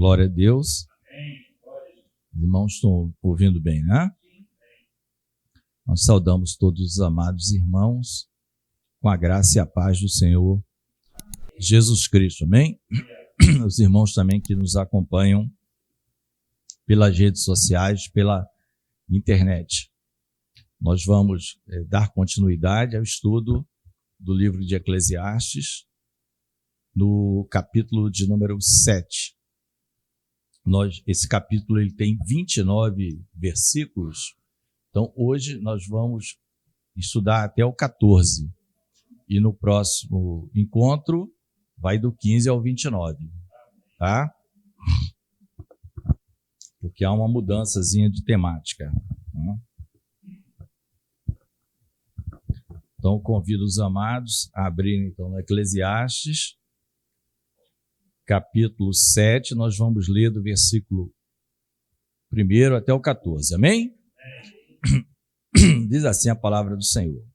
Glória a Deus. Os irmãos estão ouvindo bem, né? Nós saudamos todos os amados irmãos com a graça e a paz do Senhor Jesus Cristo, amém? Os irmãos também que nos acompanham pelas redes sociais, pela internet. Nós vamos dar continuidade ao estudo do livro de Eclesiastes, no capítulo de número 7. Esse capítulo ele tem 29 versículos, então hoje nós vamos estudar até o 14, e no próximo encontro vai do 15 ao 29, tá? Porque há uma mudançazinha de temática, né? Então convido os amados a abrirem então no Eclesiastes, capítulo 7, nós vamos ler do versículo 1 até o 14, amém? Diz assim a palavra do Senhor: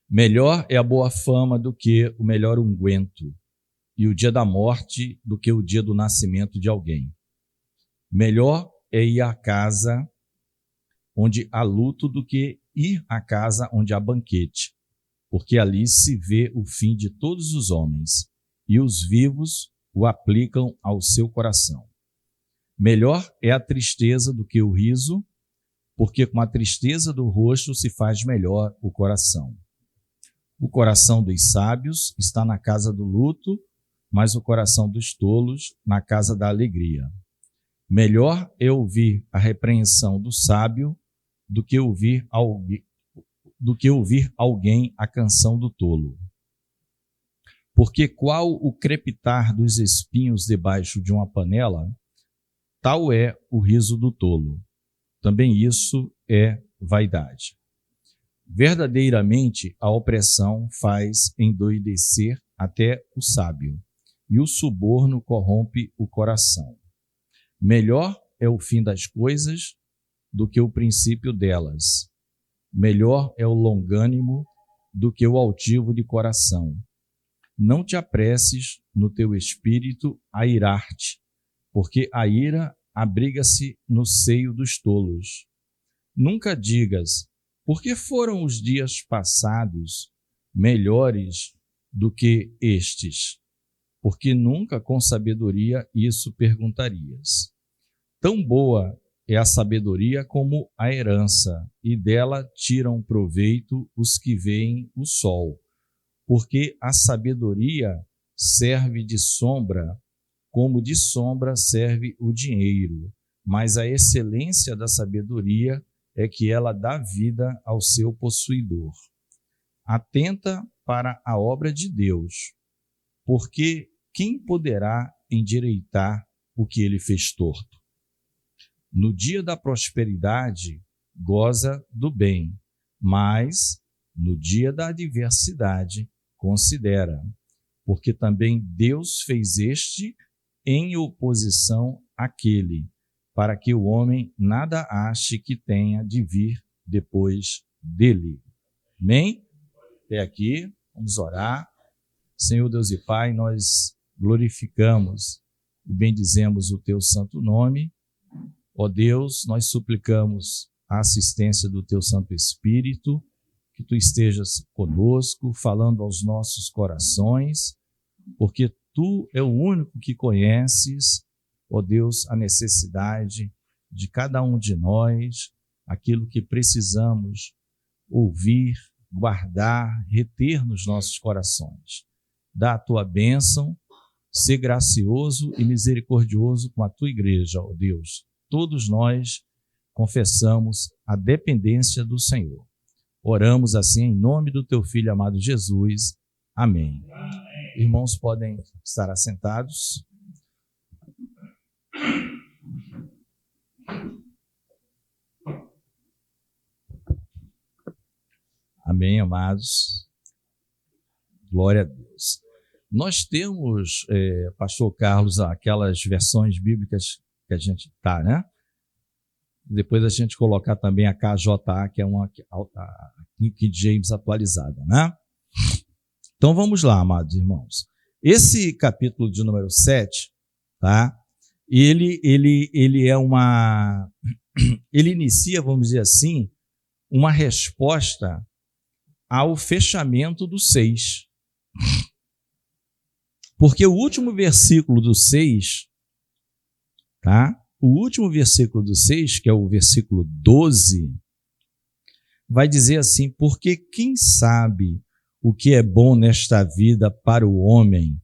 melhor é a boa fama do que o melhor unguento, e o dia da morte do que o dia do nascimento de alguém. Melhor é ir à casa onde há luto do que ir à casa onde há banquete, porque ali se vê o fim de todos os homens, e os vivos o aplicam ao seu coração. Melhor é a tristeza do que o riso, porque com a tristeza do rosto se faz melhor o coração. O coração dos sábios está na casa do luto, mas o coração dos tolos na casa da alegria. Melhor é ouvir a repreensão do sábio do que ouvir alguém a canção do tolo. Porque qual o crepitar dos espinhos debaixo de uma panela, tal é o riso do tolo. Também isso é vaidade. Verdadeiramente, a opressão faz endoidecer até o sábio, e o suborno corrompe o coração. Melhor é o fim das coisas do que o princípio delas. Melhor é o longânimo do que o altivo de coração. Não te apresses no teu espírito a irar-te, porque a ira abriga-se no seio dos tolos. Nunca digas: por que foram os dias passados melhores do que estes? Porque nunca com sabedoria isso perguntarias. Tão boa é a sabedoria como a herança, e dela tiram proveito os que veem o sol. Porque a sabedoria serve de sombra, como de sombra serve o dinheiro. Mas a excelência da sabedoria é que ela dá vida ao seu possuidor. Atenta para a obra de Deus, porque quem poderá endireitar o que ele fez torto? No dia da prosperidade, goza do bem, mas no dia da adversidade, considera, porque também Deus fez este em oposição àquele, para que o homem nada ache que tenha de vir depois dele. Amém? Até aqui, vamos orar. Senhor Deus e Pai, nós glorificamos e bendizemos o teu santo nome. Ó Deus, nós suplicamos a assistência do teu Santo Espírito, que tu estejas conosco, falando aos nossos corações, porque tu é o único que conheces, ó Deus, a necessidade de cada um de nós, aquilo que precisamos ouvir, guardar, reter nos nossos corações. Dá a tua bênção, ser gracioso e misericordioso com a tua igreja, ó Deus. Todos nós confessamos a dependência do Senhor. Oramos assim em nome do teu Filho amado Jesus. Amém. Amém. Irmãos, podem estar assentados. Amém, amados. Glória a Deus. Nós temos, pastor Carlos, aquelas versões bíblicas que a gente está, né? Depois a gente colocar também a KJA, que é uma King James atualizada, né? Então vamos lá, amados irmãos. Esse capítulo de número 7 tá? Ele é uma... Ele inicia, vamos dizer assim, uma resposta ao fechamento do 6. Porque o último versículo do 6, tá? O último versículo do 6, que é o versículo 12, vai dizer assim: porque quem sabe o que é bom nesta vida para o homem,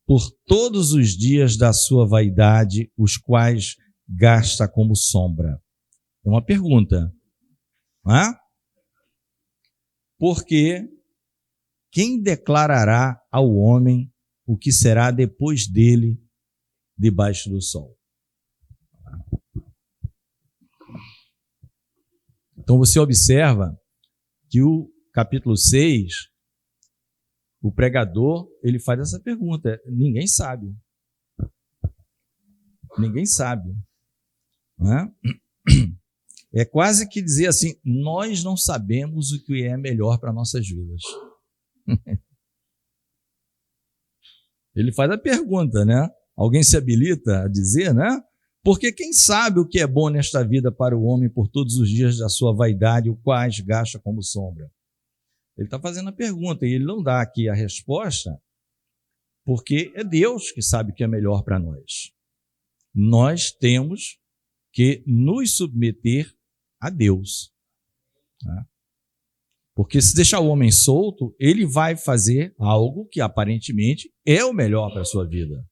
por todos os dias da sua vaidade, os quais gasta como sombra? É uma pergunta, não é? Porque quem declarará ao homem o que será depois dele debaixo do sol? Então você observa que o capítulo 6, o pregador, ele faz essa pergunta: ninguém sabe. Ninguém sabe. Não é? É quase que dizer assim: nós não sabemos o que é melhor para nossas vidas. Ele faz a pergunta, né? Alguém se habilita a dizer, né? Porque quem sabe o que é bom nesta vida para o homem por todos os dias da sua vaidade, o quais gasta como sombra? Ele está fazendo a pergunta e ele não dá aqui a resposta, porque é Deus que sabe o que é melhor para nós. Nós temos que nos submeter a Deus, né? Porque se deixar o homem solto, ele vai fazer algo que aparentemente é o melhor para a sua vida,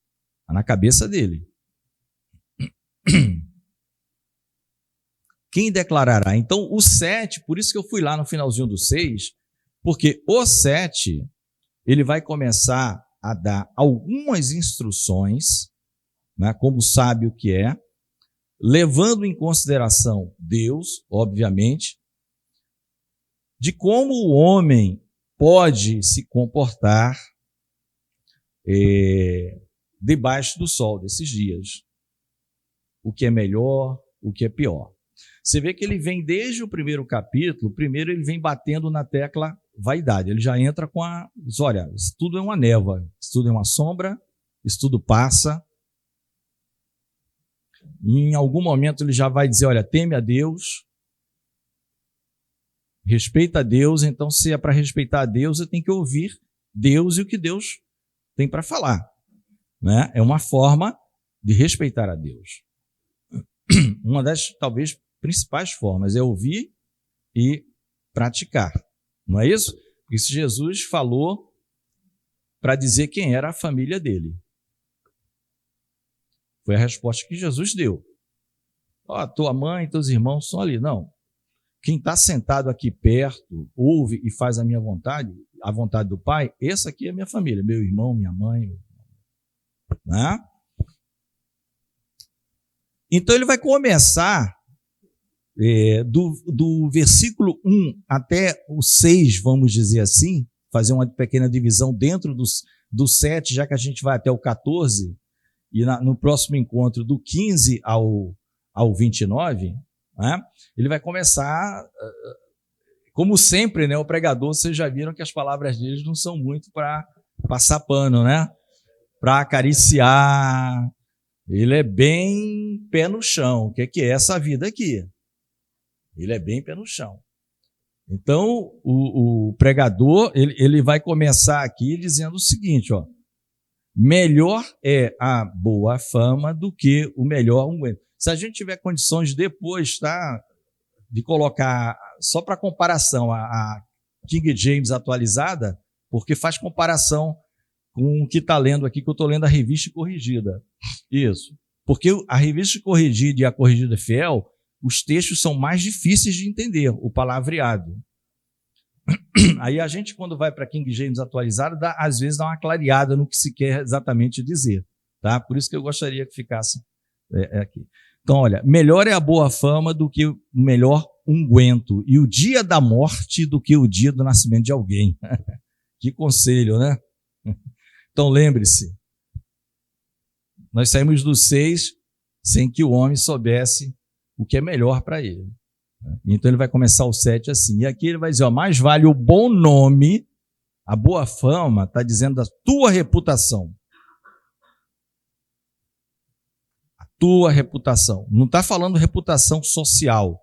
na cabeça dele. Quem declarará? Então, o 7, por isso que eu fui lá no finalzinho do 6, porque o 7, ele vai começar a dar algumas instruções, né, como sabe o que é, levando em consideração Deus, obviamente, de como o homem pode se comportar debaixo do sol desses dias. O que é melhor, o que é pior. Você vê que ele vem desde o primeiro capítulo, primeiro ele vem batendo na tecla vaidade. Ele já entra com diz, olha, isso tudo é uma névoa, isso tudo é uma sombra, isso tudo passa. E em algum momento ele já vai dizer, olha, teme a Deus, respeita a Deus. Então, se é para respeitar a Deus, eu tenho que ouvir Deus e o que Deus tem para falar, né? É uma forma de respeitar a Deus. Uma das, talvez, principais formas é ouvir e praticar, não é isso? Isso Jesus falou para dizer quem era a família dele. Foi a resposta que Jesus deu. Ó, tua mãe, teus irmãos são ali. Não. Quem está sentado aqui perto, ouve e faz a minha vontade, a vontade do Pai, essa aqui é a minha família, meu irmão, minha mãe, né? Então ele vai começar do versículo 1 até o 6, vamos dizer assim, fazer uma pequena divisão dentro do 7, já que a gente vai até o 14, e no próximo encontro do 15 ao 29, né, ele vai começar, como sempre, né, o pregador, vocês já viram que as palavras deles não são muito para passar pano, né? Para acariciar. Ele é bem pé no chão. O que é essa vida aqui? Ele é bem pé no chão. Então, o pregador, ele vai começar aqui dizendo o seguinte, ó: melhor é a boa fama do que o melhor unguento. Se a gente tiver condições depois, tá, de colocar, só para comparação, a King James atualizada, porque faz comparação com o que está lendo aqui, que eu estou lendo a Revista Corrigida. Isso. Porque a Revista Corrigida e a Corrigida Fiel, os textos são mais difíceis de entender, o palavreado. Aí a gente, quando vai para King James atualizado, às vezes dá uma clareada no que se quer exatamente dizer. Tá? Por isso que eu gostaria que ficasse aqui. Então, olha, melhor é a boa fama do que o melhor unguento, e o dia da morte do que o dia do nascimento de alguém. Que conselho, né? Então, lembre-se, nós saímos do 6 sem que o homem soubesse o que é melhor para ele. Então, ele vai começar o 7 assim. E aqui ele vai dizer, ó, mais vale o bom nome, a boa fama, está dizendo da tua reputação. tua reputação. Não está falando reputação social.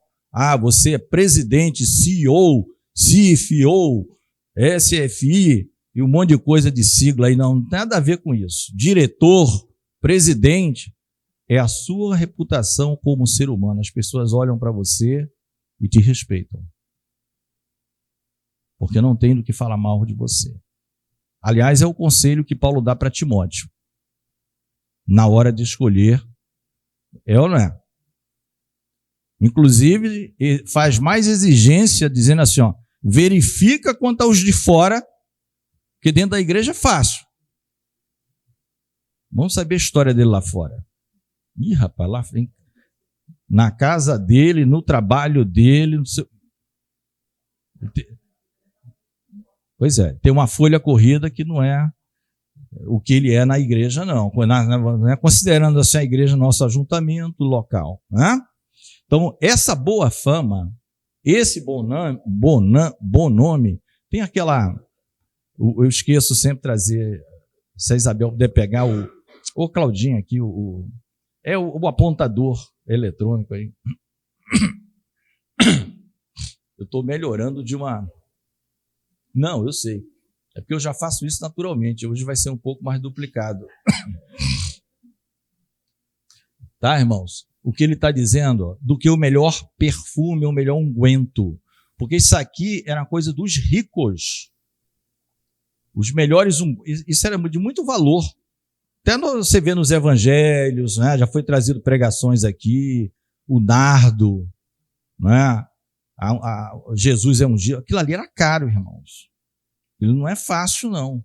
Você é presidente, CEO, CFO, SFI e um monte de coisa de sigla aí. Não tem nada a ver com isso. Diretor, presidente, é a sua reputação como ser humano. As pessoas olham para você e te respeitam. Porque não tem do que falar mal de você. Aliás, é o conselho que Paulo dá para Timóteo. Na hora de escolher, é ou não é? Inclusive, faz mais exigência, dizendo assim, verifica quanto aos de fora, porque dentro da igreja é fácil. Vamos saber a história dele lá fora. Ih, rapaz, lá frente, na casa dele, no trabalho dele, no seu... Pois é, tem uma folha corrida que não é o que ele é na igreja, não. Não é considerando assim a igreja nosso ajuntamento local, né? Então, essa boa fama, esse bom nome, tem aquela... Eu esqueço sempre de trazer, se a Isabel puder pegar o Claudinho aqui, o apontador eletrônico aí. Eu estou melhorando de uma... Não, eu sei. É porque eu já faço isso naturalmente. Hoje vai ser um pouco mais duplicado. Tá, irmãos? O que ele está dizendo, do que o melhor perfume, o melhor unguento. Porque isso aqui era uma coisa dos ricos. Os melhores, isso era de muito valor. Até você vê nos evangelhos, né? Já foi trazido pregações aqui, o nardo, né? Jesus é ungido. Aquilo ali era caro, irmãos. Ele não é fácil, não.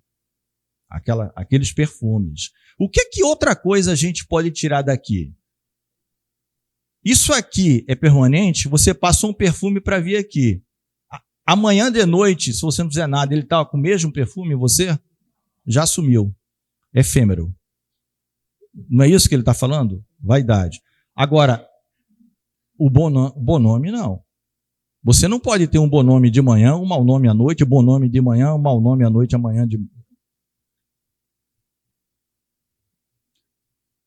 Aqueles perfumes. O que outra coisa a gente pode tirar daqui? Isso aqui é permanente, você passou um perfume para vir aqui. Amanhã de noite, se você não fizer nada, ele estava com o mesmo perfume, você já sumiu. Efêmero. Não é isso que ele está falando? Vaidade. Agora, o bom nome, não. Você não pode ter um bom nome de manhã, um mau nome à noite, um bom nome de manhã, um mau nome à noite, amanhã de...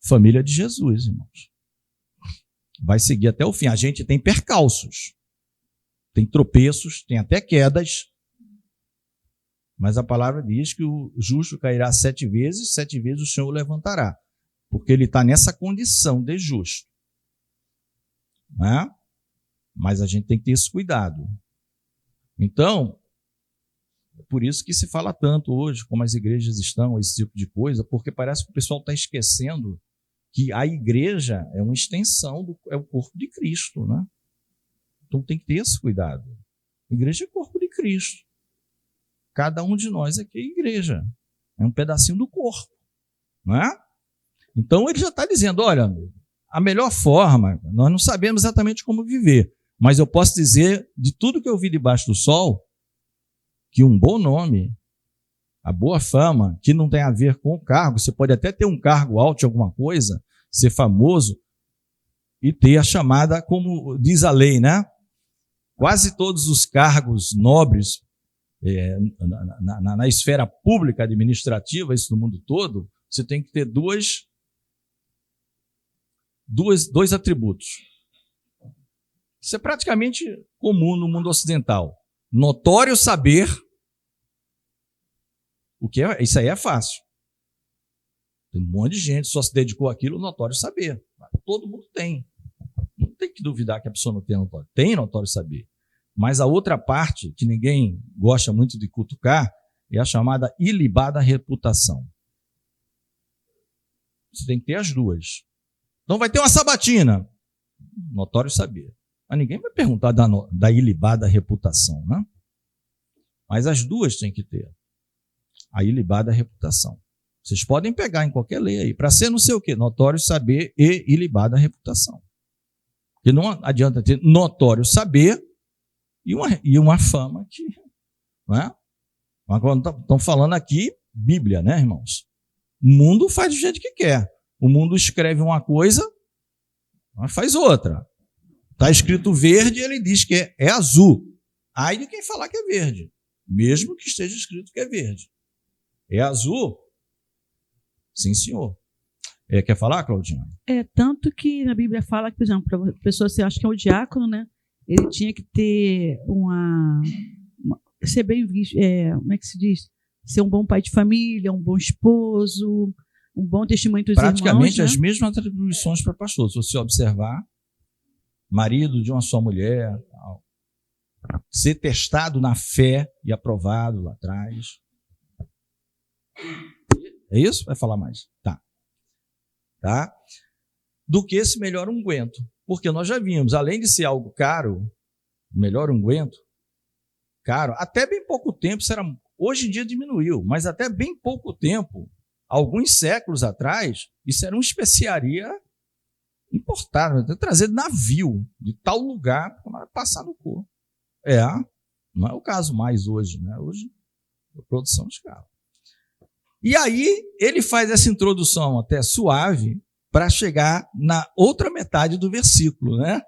Família de Jesus, irmãos. Vai seguir até o fim. A gente tem percalços, tem tropeços, tem até quedas, mas a palavra diz que o justo cairá 7 vezes o Senhor o levantará, porque ele está nessa condição de justo. Né? Mas a gente tem que ter esse cuidado. Então, é por isso que se fala tanto hoje, como as igrejas estão, esse tipo de coisa, porque parece que o pessoal está esquecendo que a igreja é uma extensão, é o corpo de Cristo, né? Então tem que ter esse cuidado. A igreja é o corpo de Cristo. Cada um de nós aqui é igreja. É um pedacinho do corpo, não é? Então ele já está dizendo, olha, a melhor forma, nós não sabemos exatamente como viver, mas eu posso dizer, de tudo que eu vi debaixo do sol, que um bom nome, a boa fama, que não tem a ver com o cargo, você pode até ter um cargo alto de alguma coisa, ser famoso e ter a chamada, como diz a lei, né? Quase todos os cargos nobres na esfera pública administrativa, isso no mundo todo, você tem que ter dois atributos. Isso é praticamente comum no mundo ocidental. Notório saber, isso aí é fácil. Tem um monte de gente só se dedicou àquilo, notório saber. Todo mundo tem. Não tem que duvidar que a pessoa não tem notório. Tem notório saber. Mas a outra parte, que ninguém gosta muito de cutucar, é a chamada ilibada reputação. Você tem que ter as duas. Então vai ter uma sabatina. Notório saber. Mas ninguém vai perguntar da ilibada reputação, né? Mas as duas tem que ter. A ilibada reputação. Vocês podem pegar em qualquer lei aí. Para ser não sei o quê. Notório saber e ilibada reputação. Porque não adianta ter notório saber e uma fama que... Não é? Estão falando aqui Bíblia, né, irmãos? O mundo faz do jeito que quer. O mundo escreve uma coisa, mas faz outra. Está escrito verde, ele diz que é azul. Ai de quem falar que é verde, mesmo que esteja escrito que é verde. É azul? Sim, senhor. Quer falar, Claudinha? Tanto que na Bíblia fala que, por exemplo, para a pessoa ser, acho que é o diácono, né? Ele tinha que ter ser bem visto, como é que se diz? Ser um bom pai de família, um bom esposo, um bom testemunho dos irmãos. Praticamente né? as mesmas atribuições para pastor. Se você observar, marido de uma só mulher, tal. Ser testado na fé e aprovado lá atrás. É isso? Vai falar mais? Tá? Do que esse melhor unguento. Porque nós já vimos, além de ser algo caro, melhor unguento, caro, até bem pouco tempo, hoje em dia diminuiu, mas até bem pouco tempo, alguns séculos atrás, isso era uma especiaria importada, trazer navio de tal lugar para passar no corpo. Não é o caso mais hoje, né? Hoje é produção de carro. E aí ele faz essa introdução até suave para chegar na outra metade do versículo, né?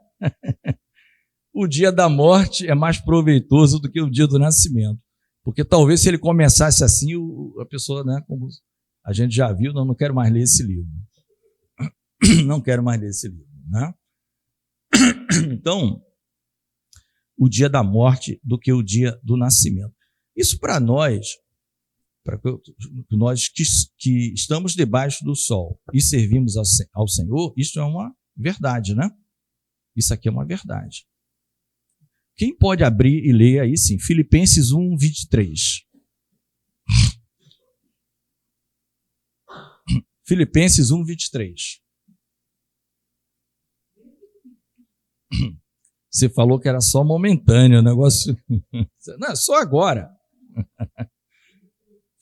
O dia da morte é mais proveitoso do que o dia do nascimento. Porque talvez se ele começasse assim, a pessoa, né, como a gente já viu, não quero mais ler esse livro. Não quero mais ler esse livro, né? Então, o dia da morte do que o dia do nascimento. Isso para nós que estamos debaixo do sol e servimos ao Senhor, isso é uma verdade, né? Isso aqui é uma verdade. Quem pode abrir e ler aí, sim, Filipenses 1, 23. Filipenses 1, 23. Você falou que era só momentâneo o negócio. Não, só agora.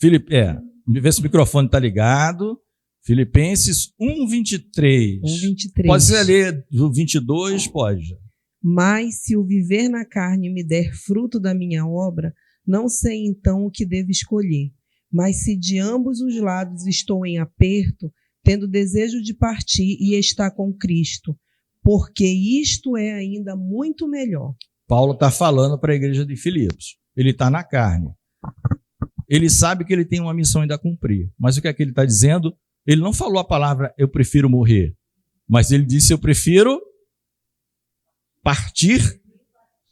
Vê se o microfone está ligado. Filipenses 1, 23. 1:23. Pode ser ler do 22? Pode. Mas se o viver na carne me der fruto da minha obra, não sei então o que devo escolher. Mas se de ambos os lados estou em aperto, tendo desejo de partir e estar com Cristo, porque isto é ainda muito melhor. Paulo está falando para a igreja de Filipos. Ele está na carne. Ele sabe que ele tem uma missão ainda a cumprir. Mas o que é que ele está dizendo? Ele não falou a palavra eu prefiro morrer. Mas ele disse eu prefiro partir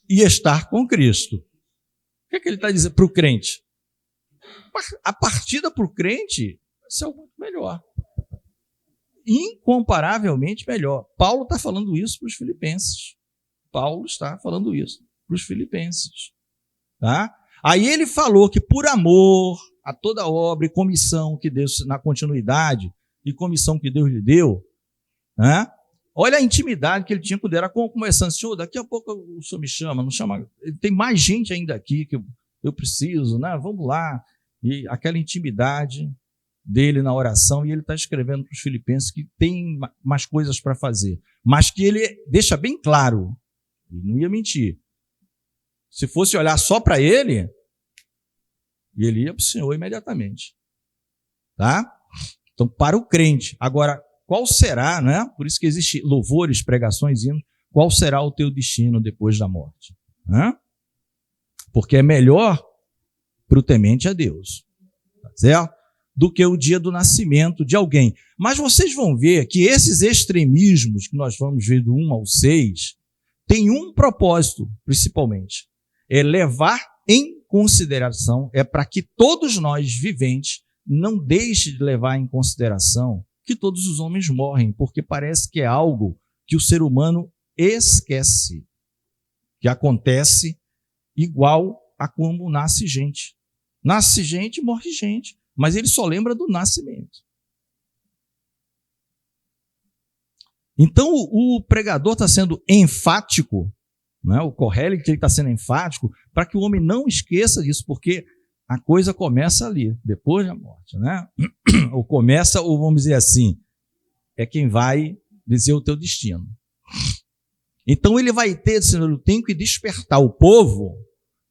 e estar com Cristo. O que é que ele está dizendo para o crente? A partida para o crente vai ser algo muito melhor. Incomparavelmente melhor. Paulo está falando isso para os filipenses. Paulo está falando isso para os filipenses. Tá? Aí ele falou que por amor a toda obra e comissão que Deus, na continuidade, e comissão que Deus lhe deu, né? Olha a intimidade que ele tinha com Deus. Era começando, Senhor, daqui a pouco o Senhor me chama, não chama, tem mais gente ainda aqui que eu preciso, né? Vamos lá. E aquela intimidade dele na oração, e ele está escrevendo para os filipenses que tem mais coisas para fazer, mas que ele deixa bem claro, ele não ia mentir. Se fosse olhar só para ele ia para o Senhor imediatamente. Tá? Então, para o crente. Agora, qual será, né? Por isso que existe louvores, pregações, hinos. Qual será o teu destino depois da morte? Né? Porque é melhor para o temente a Deus, tá certo? Do que o dia do nascimento de alguém. Mas vocês vão ver que esses extremismos que nós vamos ver do 1 ao 6 têm um propósito, principalmente. É levar em consideração, é para que todos nós viventes não deixem de levar em consideração que todos os homens morrem, porque parece que é algo que o ser humano esquece, que acontece igual a como nasce gente. Nasce gente e morre gente, mas ele só lembra do nascimento. Então o pregador está sendo enfático, né? O Kohelet está sendo enfático para que o homem não esqueça disso, porque a coisa começa ali, depois da morte, né? Ou começa, ou vamos dizer assim, é quem vai dizer o teu destino. Então ele vai ter, Senhor, eu tenho que despertar o povo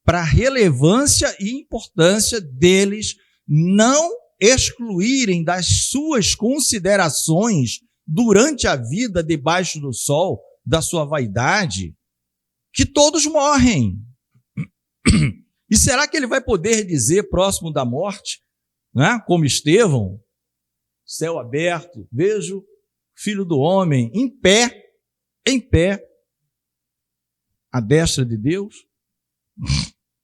para a relevância e importância deles não excluírem das suas considerações durante a vida debaixo do sol, da sua vaidade, que todos morrem. E será que ele vai poder dizer próximo da morte, né, como Estevão, céu aberto, vejo o Filho do Homem em pé, à destra de Deus,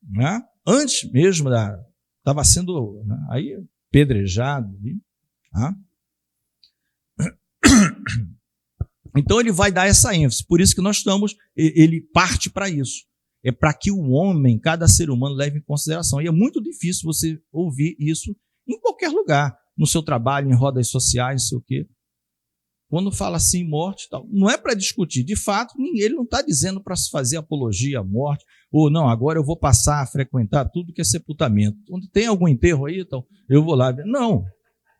né? Antes mesmo estava sendo, né, aí pedrejado, né? Então ele vai dar essa ênfase, por isso que ele parte para isso, é para que o homem, cada ser humano leve em consideração, e é muito difícil você ouvir isso em qualquer lugar, no seu trabalho, em rodas sociais, não sei o quê. Quando fala assim, morte e tal, não é para discutir. De fato, ele não está dizendo para se fazer apologia à morte, ou não, agora eu vou passar a frequentar tudo que é sepultamento. Onde tem algum enterro aí, então, eu vou lá. Não,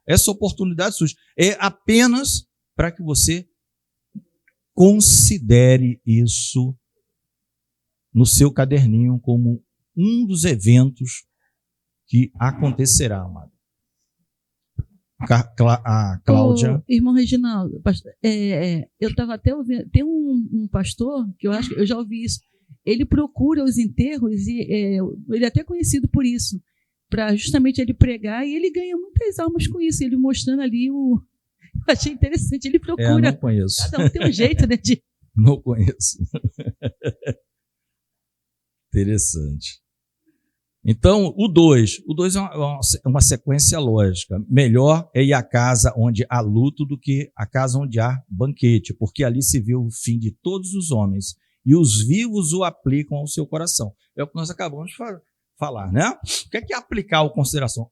essa oportunidade surge. É apenas para que você considere isso no seu caderninho como um dos eventos que acontecerá, amado. A Cláudia. Irmão Reginaldo, eu estava até ouvindo, tem um pastor, que eu acho que eu já ouvi isso, ele procura os enterros, e ele é até conhecido por isso, para justamente ele pregar, e ele ganha muitas almas com isso, ele mostrando ali eu achei interessante, ele procura. Não conheço. Cada um tem um jeito, né? Não conheço. Interessante. Então, o 2 é uma sequência lógica. Melhor é ir à casa onde há luto do que à casa onde há banquete, porque ali se vê o fim de todos os homens, e os vivos o aplicam ao seu coração. É o que nós acabamos de falar, né? O que é aplicar ao consideração?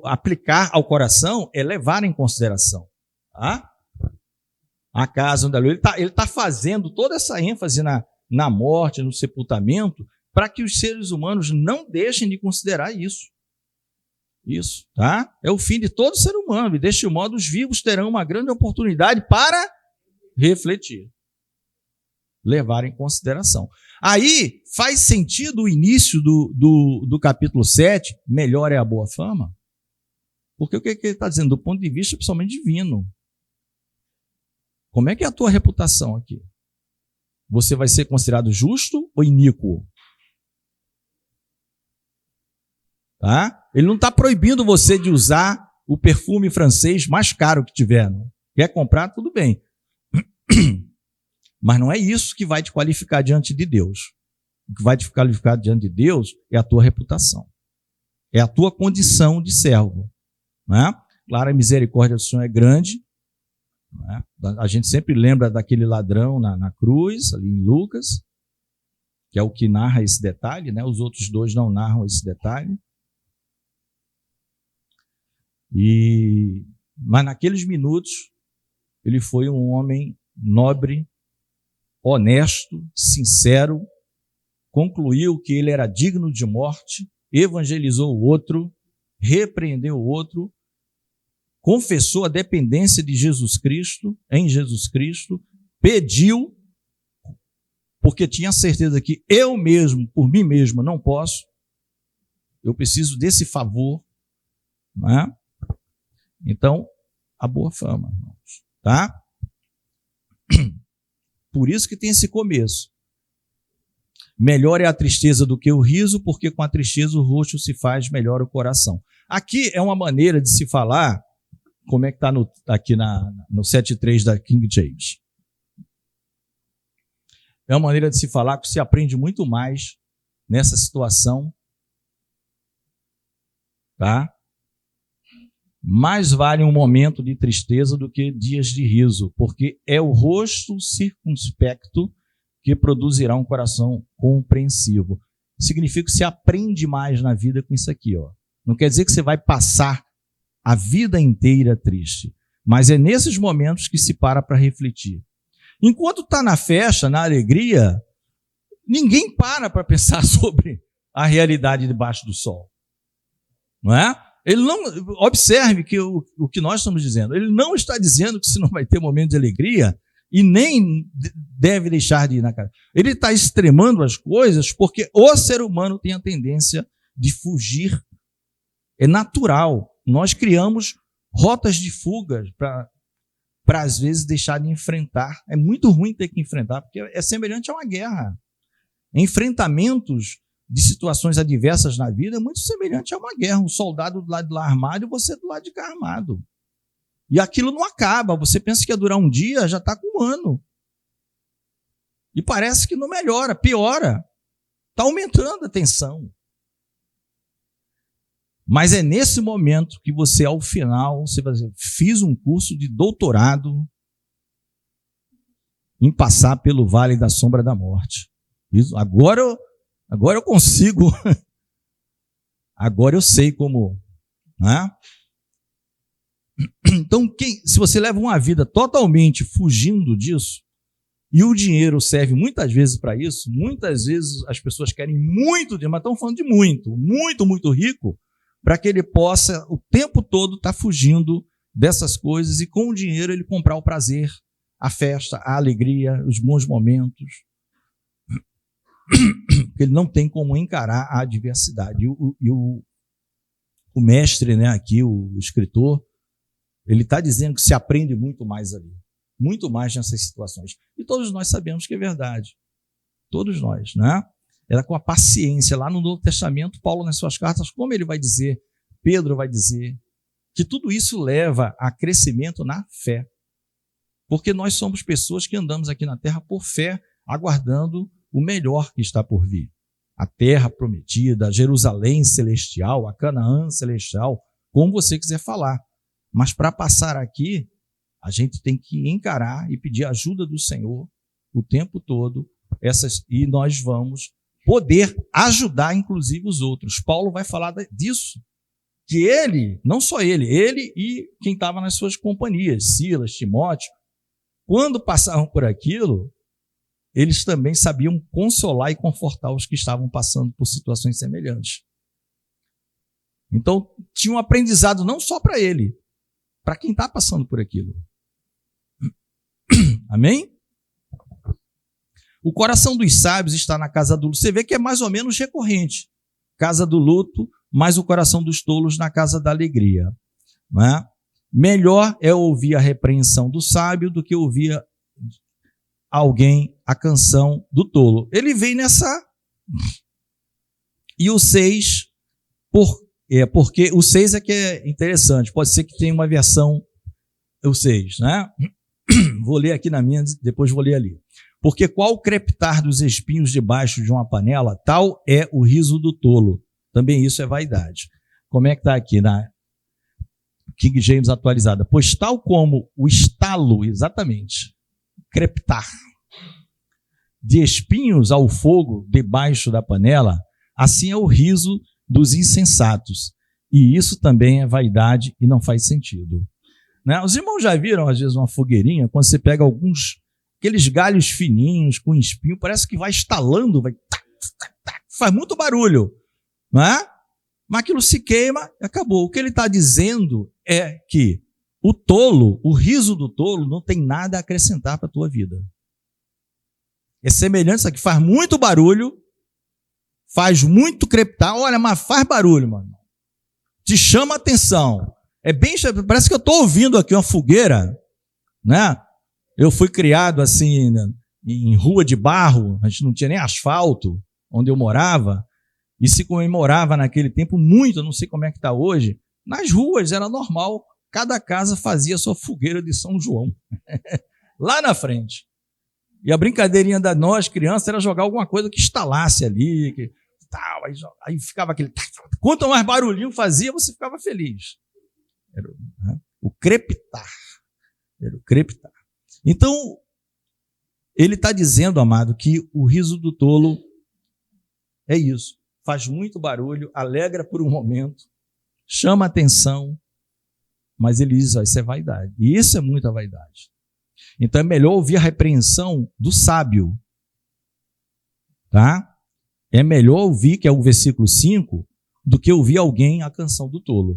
Aplicar ao coração é levar em consideração. Tá? A casa onde ele está fazendo toda essa ênfase na morte, no sepultamento, para que os seres humanos não deixem de considerar isso. Isso, tá? É o fim de todo ser humano, e deste modo os vivos terão uma grande oportunidade para refletir, levar em consideração. Aí faz sentido o início do capítulo 7, melhor é a boa fama? Porque o que ele está dizendo? Do ponto de vista principalmente divino. Como é que é a tua reputação aqui? Você vai ser considerado justo ou iníquo? Tá? Ele não está proibindo você de usar o perfume francês mais caro que tiver. Não. Quer comprar? Tudo bem. Mas não é isso que vai te qualificar diante de Deus. O que vai te qualificar diante de Deus é a tua reputação. É a tua condição de servo. Né? Claro, a misericórdia do Senhor é grande. Né? A gente sempre lembra daquele ladrão na cruz, ali em Lucas, que é o que narra esse detalhe, né? Os outros dois não narram esse detalhe. Mas naqueles minutos, ele foi um homem nobre, honesto, sincero, concluiu que ele era digno de morte, evangelizou o outro, repreendeu o outro, confessou a dependência de Jesus Cristo, em Jesus Cristo, pediu, porque tinha certeza que eu mesmo, por mim mesmo, não posso, eu preciso desse favor, né? Então, a boa fama, irmãos, tá? Por isso que tem esse começo. Melhor é a tristeza do que o riso, porque com a tristeza o rosto se faz melhor o coração. Aqui é uma maneira de se falar, como é que está aqui no 7.3 da King James. É uma maneira de se falar que se aprende muito mais nessa situação, tá? Mais vale um momento de tristeza do que dias de riso, porque é o rosto circunspecto que produzirá um coração compreensivo. Significa que se aprende mais na vida com isso aqui, ó. Não quer dizer que você vai passar a vida inteira triste, mas é nesses momentos que se para refletir. Enquanto está na festa, na alegria, ninguém para pensar sobre a realidade debaixo do sol. Não é? Ele não, observe que o que nós estamos dizendo, ele não está dizendo que você não vai ter momento de alegria e nem deve deixar de ir na casa. Ele está extremando as coisas porque o ser humano tem a tendência de fugir. É natural. Nós criamos rotas de fuga para às vezes deixar de enfrentar. É muito ruim ter que enfrentar, porque é semelhante a uma guerra. Enfrentamentos de situações adversas na vida é muito semelhante a uma guerra. Um soldado do lado de lá armado e você do lado de cá armado. E aquilo não acaba. Você pensa que ia durar um dia, já está com um ano. E parece que não melhora, piora. Está aumentando a tensão. Mas é nesse momento que você, ao final, você vai dizer, fiz um curso de doutorado em passar pelo vale da sombra da morte. Agora eu consigo. Agora eu sei como. Né? Então, se você leva uma vida totalmente fugindo disso, e o dinheiro serve muitas vezes para isso, muitas vezes as pessoas querem muito dinheiro, mas estão falando de muito, muito, muito rico, para que ele possa o tempo todo estar fugindo dessas coisas e com o dinheiro ele comprar o prazer, a festa, a alegria, os bons momentos. Ele não tem como encarar a adversidade. E o mestre, né, aqui, o escritor, ele está dizendo que se aprende muito mais ali, muito mais nessas situações. E todos nós sabemos que é verdade. Todos nós, né? Era com a paciência. Lá no Novo Testamento, Paulo, nas suas cartas, como ele vai dizer, Pedro vai dizer, que tudo isso leva a crescimento na fé. Porque nós somos pessoas que andamos aqui na terra por fé, aguardando o melhor que está por vir. A terra prometida, a Jerusalém celestial, a Canaã celestial, como você quiser falar. Mas para passar aqui, a gente tem que encarar e pedir ajuda do Senhor o tempo todo, e nós vamos poder ajudar, inclusive, os outros. Paulo vai falar disso, que ele, não só ele e quem estava nas suas companhias, Silas, Timóteo, quando passavam por aquilo, eles também sabiam consolar e confortar os que estavam passando por situações semelhantes. Então, tinha um aprendizado não só para ele, para quem está passando por aquilo. Amém? O coração dos sábios está na casa do luto. Você vê que é mais ou menos recorrente. Casa do luto, mas o coração dos tolos na casa da alegria. Não é? Melhor é ouvir a repreensão do sábio do que ouvir alguém a canção do tolo. Ele vem nessa... E o 6, porque o 6 é que é interessante. Pode ser que tenha uma versão, o 6, né? Vou ler aqui na minha, depois vou ler ali. Porque qual o crepitar dos espinhos debaixo de uma panela, tal é o riso do tolo. Também isso é vaidade. Como é que está aqui na King James atualizada? Pois tal como o estalo, exatamente, crepitar, de espinhos ao fogo debaixo da panela, assim é o riso dos insensatos. E isso também é vaidade e não faz sentido. Né? Os irmãos já viram, às vezes, uma fogueirinha, quando você pega aqueles galhos fininhos com espinho, parece que vai estalando, faz muito barulho, não é? Mas aquilo se queima e acabou. O que ele está dizendo é que o tolo, o riso do tolo, não tem nada a acrescentar para a tua vida. É semelhante a isso aqui, faz muito barulho, faz muito crepitar, olha, mas faz barulho, mano. Te chama a atenção. Parece que eu estou ouvindo aqui uma fogueira, né? Eu fui criado assim, em rua de barro, a gente não tinha nem asfalto, onde eu morava, e se comemorava naquele tempo muito, eu não sei como é que está hoje, nas ruas era normal, cada casa fazia sua fogueira de São João, lá na frente. E a brincadeirinha da nós, crianças, era jogar alguma coisa que estalasse ali, aí ficava aquele... Quanto mais barulhinho fazia, você ficava feliz. Era o crepitar. Era o crepitar. Então, ele está dizendo, amado, que o riso do tolo é isso. Faz muito barulho, alegra por um momento, chama atenção, mas ele diz, isso é vaidade. E isso é muita vaidade. Então é melhor ouvir a repreensão do sábio. Tá? É melhor ouvir, que é o versículo 5, do que ouvir alguém a canção do tolo.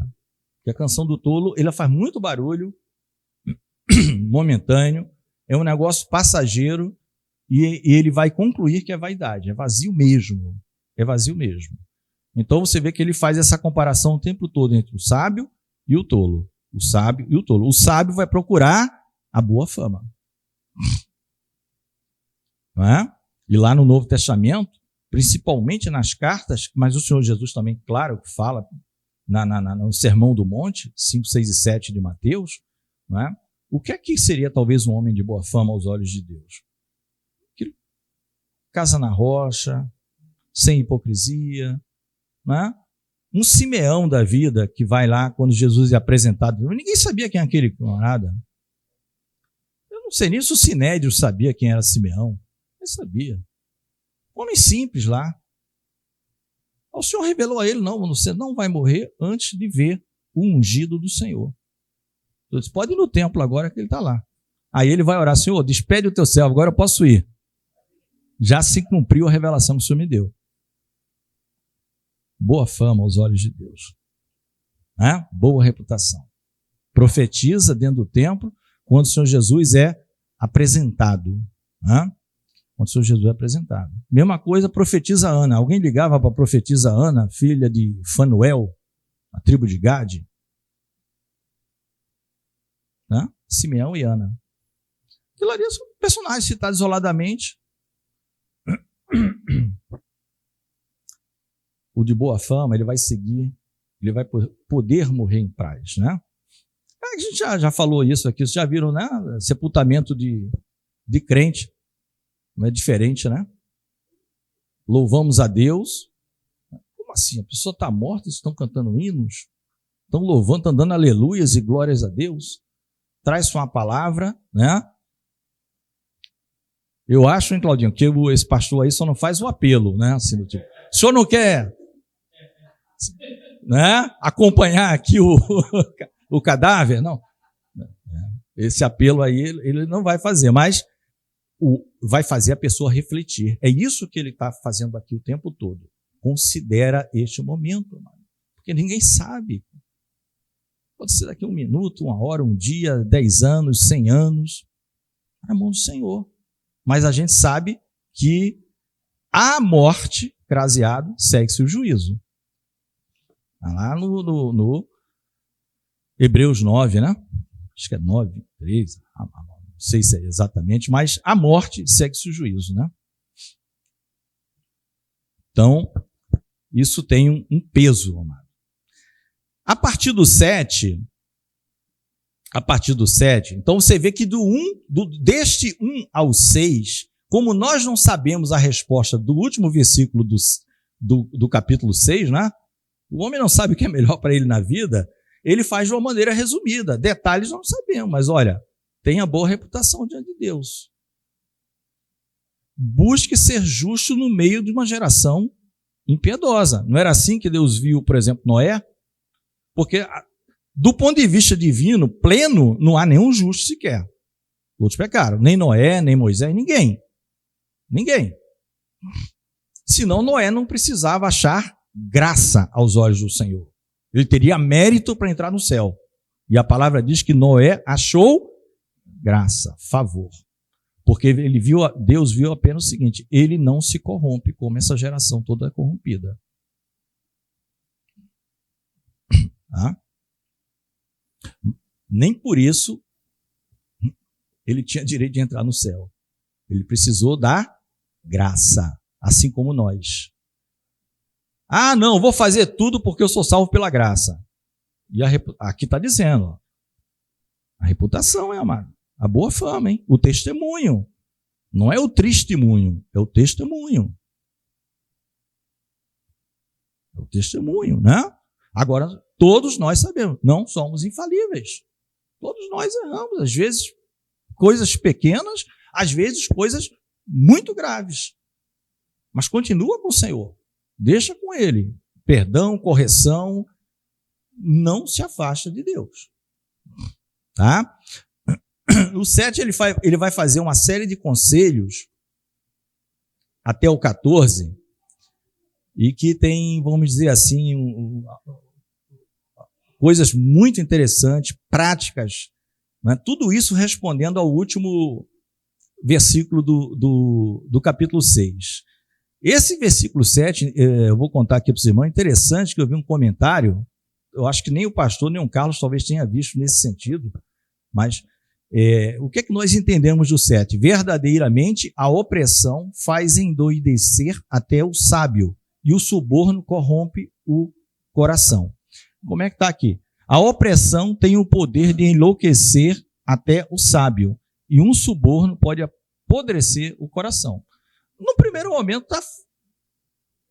Porque a canção do tolo, ela faz muito barulho, momentâneo, é um negócio passageiro, e ele vai concluir que é vaidade, é vazio mesmo. É vazio mesmo. Então você vê que ele faz essa comparação o tempo todo entre o sábio e o tolo. O sábio e o tolo. O sábio vai procurar a boa fama. Não é? E lá no Novo Testamento, principalmente nas cartas, mas o Senhor Jesus também, claro, fala no Sermão do Monte, 5, 6 e 7 de Mateus, não é? O que é que seria talvez um homem de boa fama aos olhos de Deus? Casa na rocha, sem hipocrisia, não é? Um Simeão da vida que vai lá quando Jesus é apresentado. Ninguém sabia quem é aquele camarada. Eu não sei nem se o Sinédrio sabia quem era Simeão. Ele sabia. Homem simples lá. O Senhor revelou a ele, não, você não vai morrer antes de ver o ungido do Senhor. Ele disse, pode ir no templo agora que ele está lá. Aí ele vai orar, Senhor, despede o teu servo, agora eu posso ir. Já se cumpriu a revelação que o Senhor me deu. Boa fama aos olhos de Deus. Né? Boa reputação. Profetiza dentro do templo quando o Senhor Jesus é apresentado. Né? Quando o Senhor Jesus é apresentado. Mesma coisa, profetiza Ana. Alguém ligava para a profetisa Ana, filha de Fanuel, a tribo de Gade? Né? Simeão e Ana. Aquilo ali são personagens citados isoladamente. O de boa fama, ele vai seguir, ele vai poder morrer em paz, né? A gente já falou isso aqui, vocês já viram, né? Sepultamento de crente, não é diferente, né? Louvamos a Deus. Como assim? A pessoa está morta, estão cantando hinos, estão louvando, estão dando aleluias e glórias a Deus. Traz uma palavra, né? Eu acho, hein, Claudinho, que esse pastor aí só não faz o apelo, né? Assim, tipo, o senhor não quer, né, acompanhar aqui o cadáver? Não. Esse apelo aí ele não vai fazer, mas vai fazer a pessoa refletir. É isso que ele está fazendo aqui o tempo todo. Considera este momento, mano, porque ninguém sabe. Pode ser daqui 1 minuto, 1 hora, 1 dia, 10 anos, 100 anos. Na mão do Senhor. Mas a gente sabe que a morte, craseado, segue-se o juízo. Lá no Hebreus 9, né? Acho que é 9, 13, não sei se é exatamente, mas a morte segue-se o juízo, né? Então, isso tem um peso, amado. A partir do 7, então você vê que deste 1 ao 6, como nós não sabemos a resposta do último versículo do capítulo 6, né? O homem não sabe o que é melhor para ele na vida, ele faz de uma maneira resumida. Detalhes não sabemos, mas olha, tenha boa reputação diante de Deus. Busque ser justo no meio de uma geração impiedosa. Não era assim que Deus viu, por exemplo, Noé? Porque do ponto de vista divino, pleno, não há nenhum justo sequer. Todos pecaram. Nem Noé, nem Moisés, ninguém. Ninguém. Senão Noé não precisava achar graça aos olhos do Senhor. Ele teria mérito para entrar no céu. E a palavra diz que Noé achou graça, favor. Porque Deus viu apenas o seguinte, ele não se corrompe como essa geração toda é corrompida. Tá? Nem por isso ele tinha direito de entrar no céu. Ele precisou da graça, assim como nós. Ah, não, vou fazer tudo porque eu sou salvo pela graça. E aqui está dizendo, ó, a reputação, amado. A boa fama, hein? O testemunho. Não é o testemunho, é o testemunho. É o testemunho, né? Agora, todos nós sabemos, não somos infalíveis. Todos nós erramos, às vezes coisas pequenas, às vezes coisas muito graves. Mas continua com o Senhor. Deixa com Ele. Perdão, correção, não se afasta de Deus. Tá? O 7, ele vai fazer uma série de conselhos até o 14, e que tem, vamos dizer assim, coisas muito interessantes, práticas, né? Tudo isso respondendo ao último versículo do capítulo 6. Esse versículo 7, eu vou contar aqui para os irmãos, interessante que eu vi um comentário, eu acho que nem o pastor, nem o Carlos talvez tenha visto nesse sentido, mas O que é que nós entendemos do 7? Verdadeiramente, a opressão faz endoidecer até o sábio, e o suborno corrompe o coração. Como é que está aqui? A opressão tem o poder de enlouquecer até o sábio, e um suborno pode apodrecer o coração. No primeiro momento,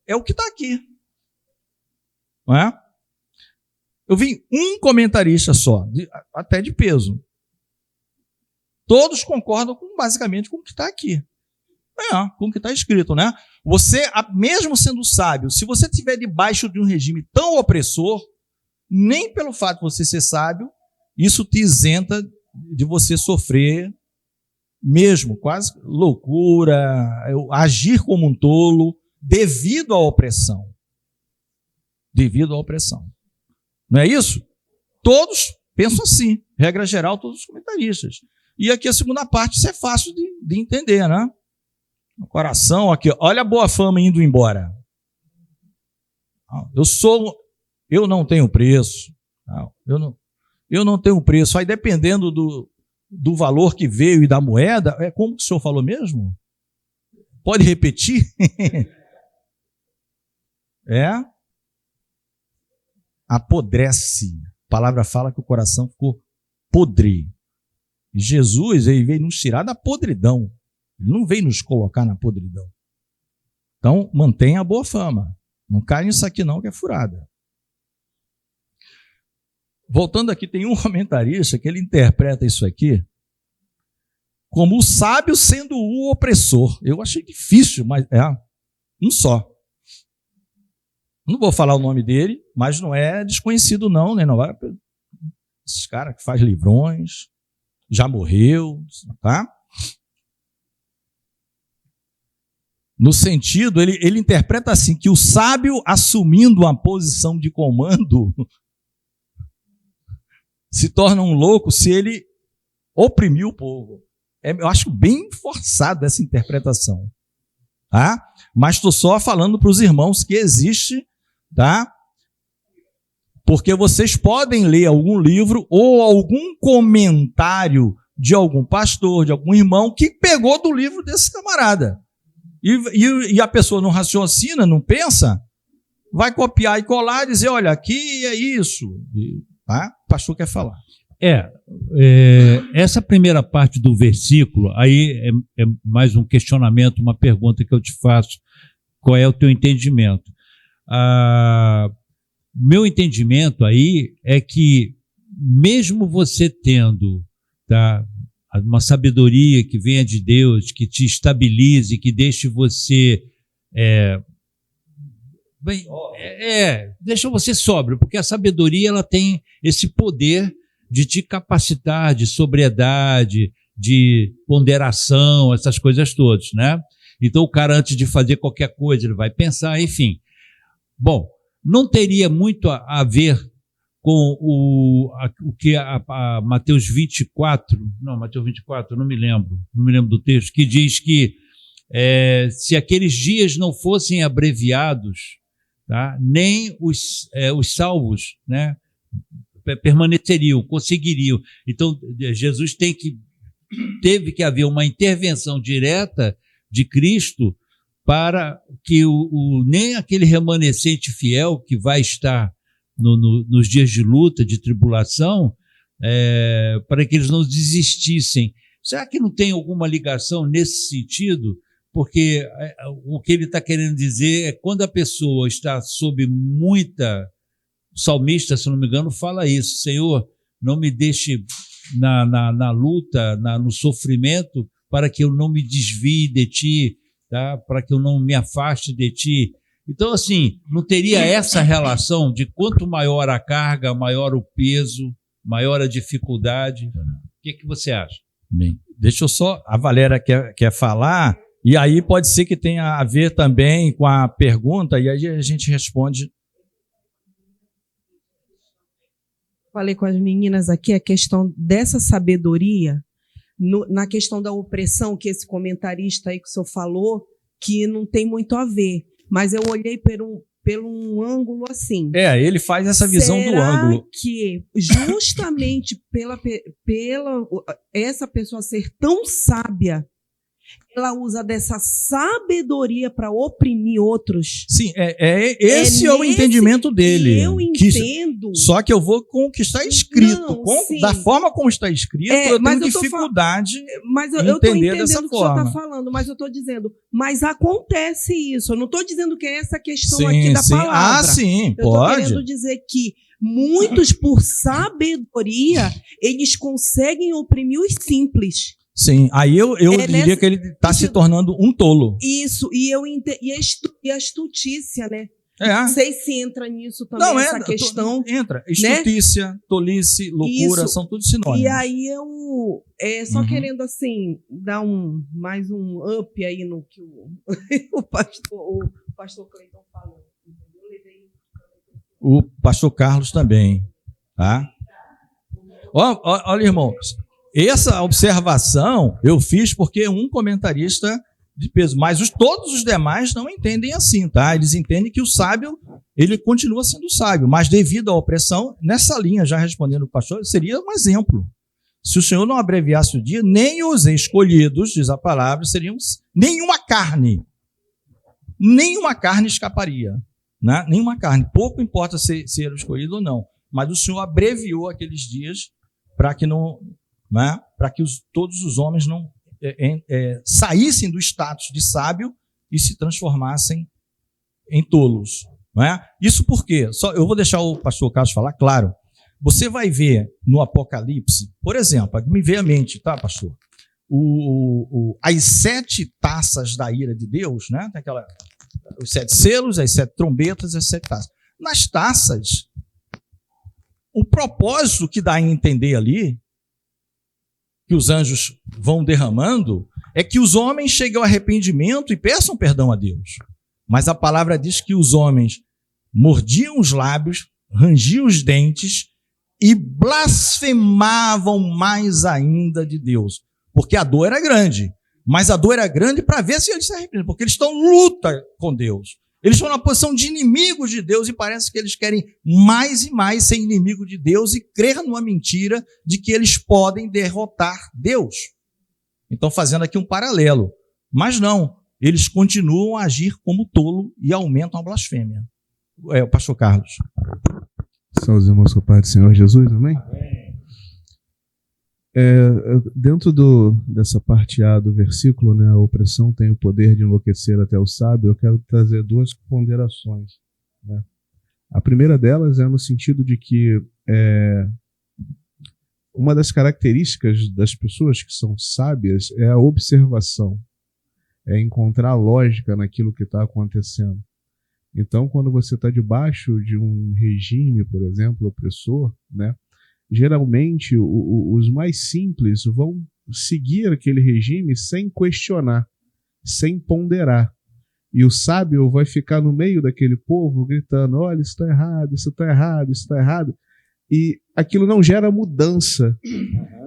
é o que está aqui. Não é? Eu vi um comentarista só, até de peso. Todos concordam basicamente com o que está aqui. Com o que está escrito, né? Você, mesmo sendo sábio, se você estiver debaixo de um regime tão opressor, nem pelo fato de você ser sábio, isso te isenta de você sofrer mesmo, quase loucura, agir como um tolo, devido à opressão. Devido à opressão. Não é isso? Todos pensam assim. Regra geral, todos os comentaristas. E aqui a segunda parte, isso é fácil de entender, né? O coração aqui, olha a boa fama indo embora. Eu não tenho preço. Eu não tenho preço. Aí dependendo do valor que veio e da moeda, como o senhor falou mesmo? Pode repetir? Apodrece. A palavra fala que o coração ficou podre. E Jesus, ele veio nos tirar da podridão. Ele não veio nos colocar na podridão. Então, mantenha a boa fama. Não cai nisso aqui não, que é furada. Voltando aqui, tem um comentarista que ele interpreta isso aqui como o sábio sendo o opressor. Eu achei difícil, mas um só. Não vou falar o nome dele, mas não é desconhecido não, né? Não vai. Esses caras que faz livrões, já morreu, tá? No sentido, ele interpreta assim, que o sábio assumindo uma posição de comando se torna um louco se ele oprimir o povo. Eu acho bem forçado essa interpretação. Tá? Mas estou só falando para os irmãos que existe, tá? Porque vocês podem ler algum livro ou algum comentário de algum pastor, de algum irmão que pegou do livro desse camarada. E a pessoa não raciocina, não pensa, vai copiar e colar e dizer, olha, aqui é isso. Tá? O pastor quer falar. Essa primeira parte do versículo, aí é mais um questionamento, uma pergunta que eu te faço. Qual é o teu entendimento? Meu entendimento aí é que, mesmo você tendo, tá, uma sabedoria que venha de Deus, que te estabilize, que deixe você deixa você sóbrio, porque a sabedoria ela tem esse poder de te capacitar, de sobriedade, de ponderação, essas coisas todas, né? Então o cara, antes de fazer qualquer coisa, ele vai pensar, enfim. Bom, não teria muito a ver com o que a Mateus 24, não me lembro do texto, que diz que se aqueles dias não fossem abreviados, tá, nem os salvos, né, permaneceriam, conseguiriam. Então, Jesus teve que haver uma intervenção direta de Cristo para que nem aquele remanescente fiel que vai estar nos dias de luta, de tribulação, para que eles não desistissem. Será que não tem alguma ligação nesse sentido? Porque o que ele está querendo dizer é quando a pessoa está sob muita... O salmista, se não me engano, fala isso. Senhor, não me deixe na luta, no sofrimento, para que eu não me desvie de ti, tá? Para que eu não me afaste de ti. Então, assim, não teria essa relação de quanto maior a carga, maior o peso, maior a dificuldade? O que você acha? Bem, deixa eu só... A Valéria quer falar, e aí pode ser que tenha a ver também com a pergunta, e aí a gente responde. Falei com as meninas aqui a questão dessa sabedoria, na questão da opressão, que esse comentarista aí que o senhor falou, que não tem muito a ver. Mas eu olhei pelo um ângulo assim. Ele faz essa visão do ângulo. Que justamente pela essa pessoa ser tão sábia, ela usa dessa sabedoria para oprimir outros? Sim, esse é o entendimento dele. Eu entendo. Só que eu vou conquistar escrito. Da forma como está escrito, eu tenho dificuldade mas eu em estou entender entendendo dessa o que o senhor forma. está falando, mas eu estou dizendo, mas acontece isso. Eu não estou dizendo que é essa questão aqui da palavra. Sim, eu pode. estou querendo dizer que muitos, por sabedoria, eles conseguem oprimir os simples. Sim, aí eu diria que ele está se tornando um tolo. Isso, e a astutícia, né? Não sei se entra nisso também, essa questão. Entra. Estutícia, né? Tolice, loucura, isso. São tudo sinônimos. E aí eu só querendo assim dar mais um up aí no que o pastor Cleiton falou. O pastor Carlos também, tá? Olha, irmãos, essa observação eu fiz porque um comentarista de peso, mas todos os demais não entendem assim, tá? Eles entendem que o sábio, ele continua sendo sábio, mas devido à opressão, nessa linha, já respondendo o pastor, seria um exemplo. Se o Senhor não abreviasse o dia, nem os escolhidos, diz a palavra, seriam nenhuma carne escaparia, né? Nenhuma carne, pouco importa ser escolhido ou não, mas o Senhor abreviou aqueles dias para que não, né? Para que todos os homens não saíssem do status de sábio e se transformassem em tolos. Não é? Isso por quê? Eu vou deixar o pastor Carlos falar, claro. Você vai ver no Apocalipse, por exemplo, me veio à mente, tá, pastor? As 7 taças da ira de Deus, né? Tem os 7 selos, as 7 trombetas, as 7 taças. Nas taças, o propósito que dá a entender ali, que os anjos vão derramando, é que os homens cheguem ao arrependimento e peçam perdão a Deus. Mas a palavra diz que os homens mordiam os lábios, rangiam os dentes e blasfemavam mais ainda de Deus. Porque a dor era grande. Mas a dor era grande para ver se eles se arrependem, porque eles estão em luta com Deus. Eles estão na posição de inimigos de Deus e parece que eles querem mais e mais ser inimigo de Deus e crer numa mentira de que eles podem derrotar Deus. Então, fazendo aqui um paralelo. Mas não, eles continuam a agir como tolo e aumentam a blasfêmia. O pastor Carlos. São os irmãos com a paz do Senhor Jesus, amém? Dentro dessa parte A do versículo, né, a opressão tem o poder de enlouquecer até o sábio, eu quero trazer 2 ponderações. Né? A primeira delas é no sentido de que uma das características das pessoas que são sábias é a observação, é encontrar lógica naquilo que está acontecendo. Então, quando você está debaixo de um regime, por exemplo, opressor, né, geralmente os mais simples vão seguir aquele regime sem questionar, sem ponderar. E o sábio vai ficar no meio daquele povo gritando, olha, isso está errado, isso está errado, isso está errado. E aquilo não gera mudança.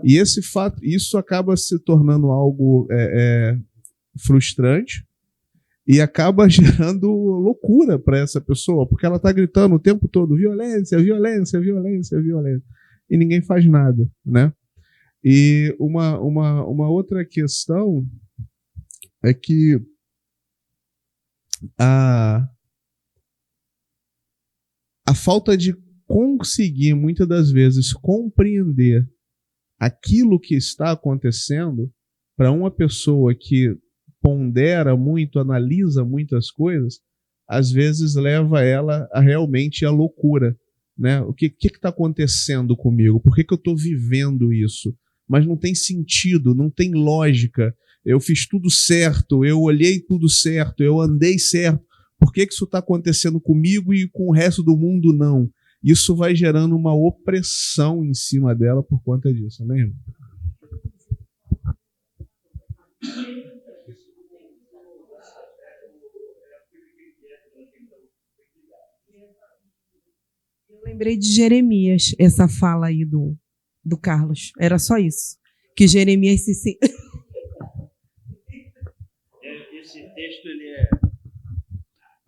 E esse fato, isso acaba se tornando algo frustrante e acaba gerando loucura para essa pessoa, porque ela está gritando o tempo todo, violência, violência, violência, violência. E ninguém faz nada, né? E uma outra questão é que a falta de conseguir, muitas das vezes, compreender aquilo que está acontecendo para uma pessoa que pondera muito, analisa muitas coisas, às vezes leva ela a realmente a loucura. Né? O que está acontecendo comigo? Por que eu estou vivendo isso? Mas não tem sentido, não tem lógica. Eu fiz tudo certo, eu olhei tudo certo, eu andei certo. Por que isso está acontecendo comigo e com o resto do mundo não? Isso vai gerando uma opressão em cima dela por conta disso, né, irmão? Lembrei de Jeremias, essa fala aí do Carlos. Era só isso. Que Jeremias se... Esse texto, ele é...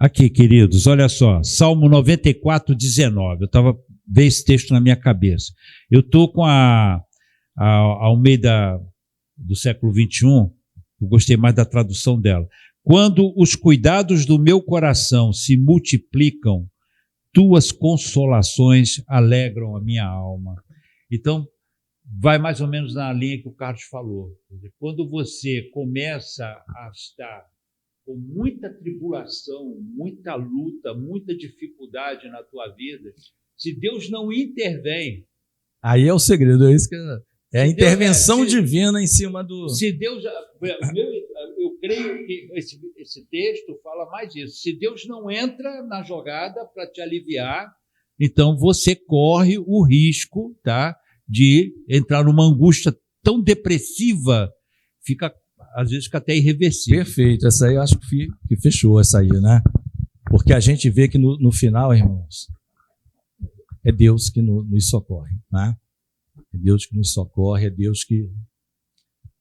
Aqui, queridos, olha só, Salmo 94, 19. Eu estava vendo esse texto na minha cabeça. Eu estou com a Almeida do século 21, eu gostei mais da tradução dela. Quando os cuidados do meu coração se multiplicam, tuas consolações alegram a minha alma. Então, vai mais ou menos na linha que o Carlos falou. Quando você começa a estar com muita tribulação, muita luta, muita dificuldade na tua vida, se Deus não intervém... Aí é o segredo, é isso que é a intervenção divina em cima do... Se Deus... Eu creio que esse texto fala mais disso. Se Deus não entra na jogada para te aliviar, então você corre o risco, tá, de entrar numa angústia tão depressiva, às vezes fica até irreversível. Perfeito, essa aí eu acho que fechou essa aí, né? Porque a gente vê que no final, irmãos, é Deus que nos socorre, né? É Deus que nos socorre, é Deus que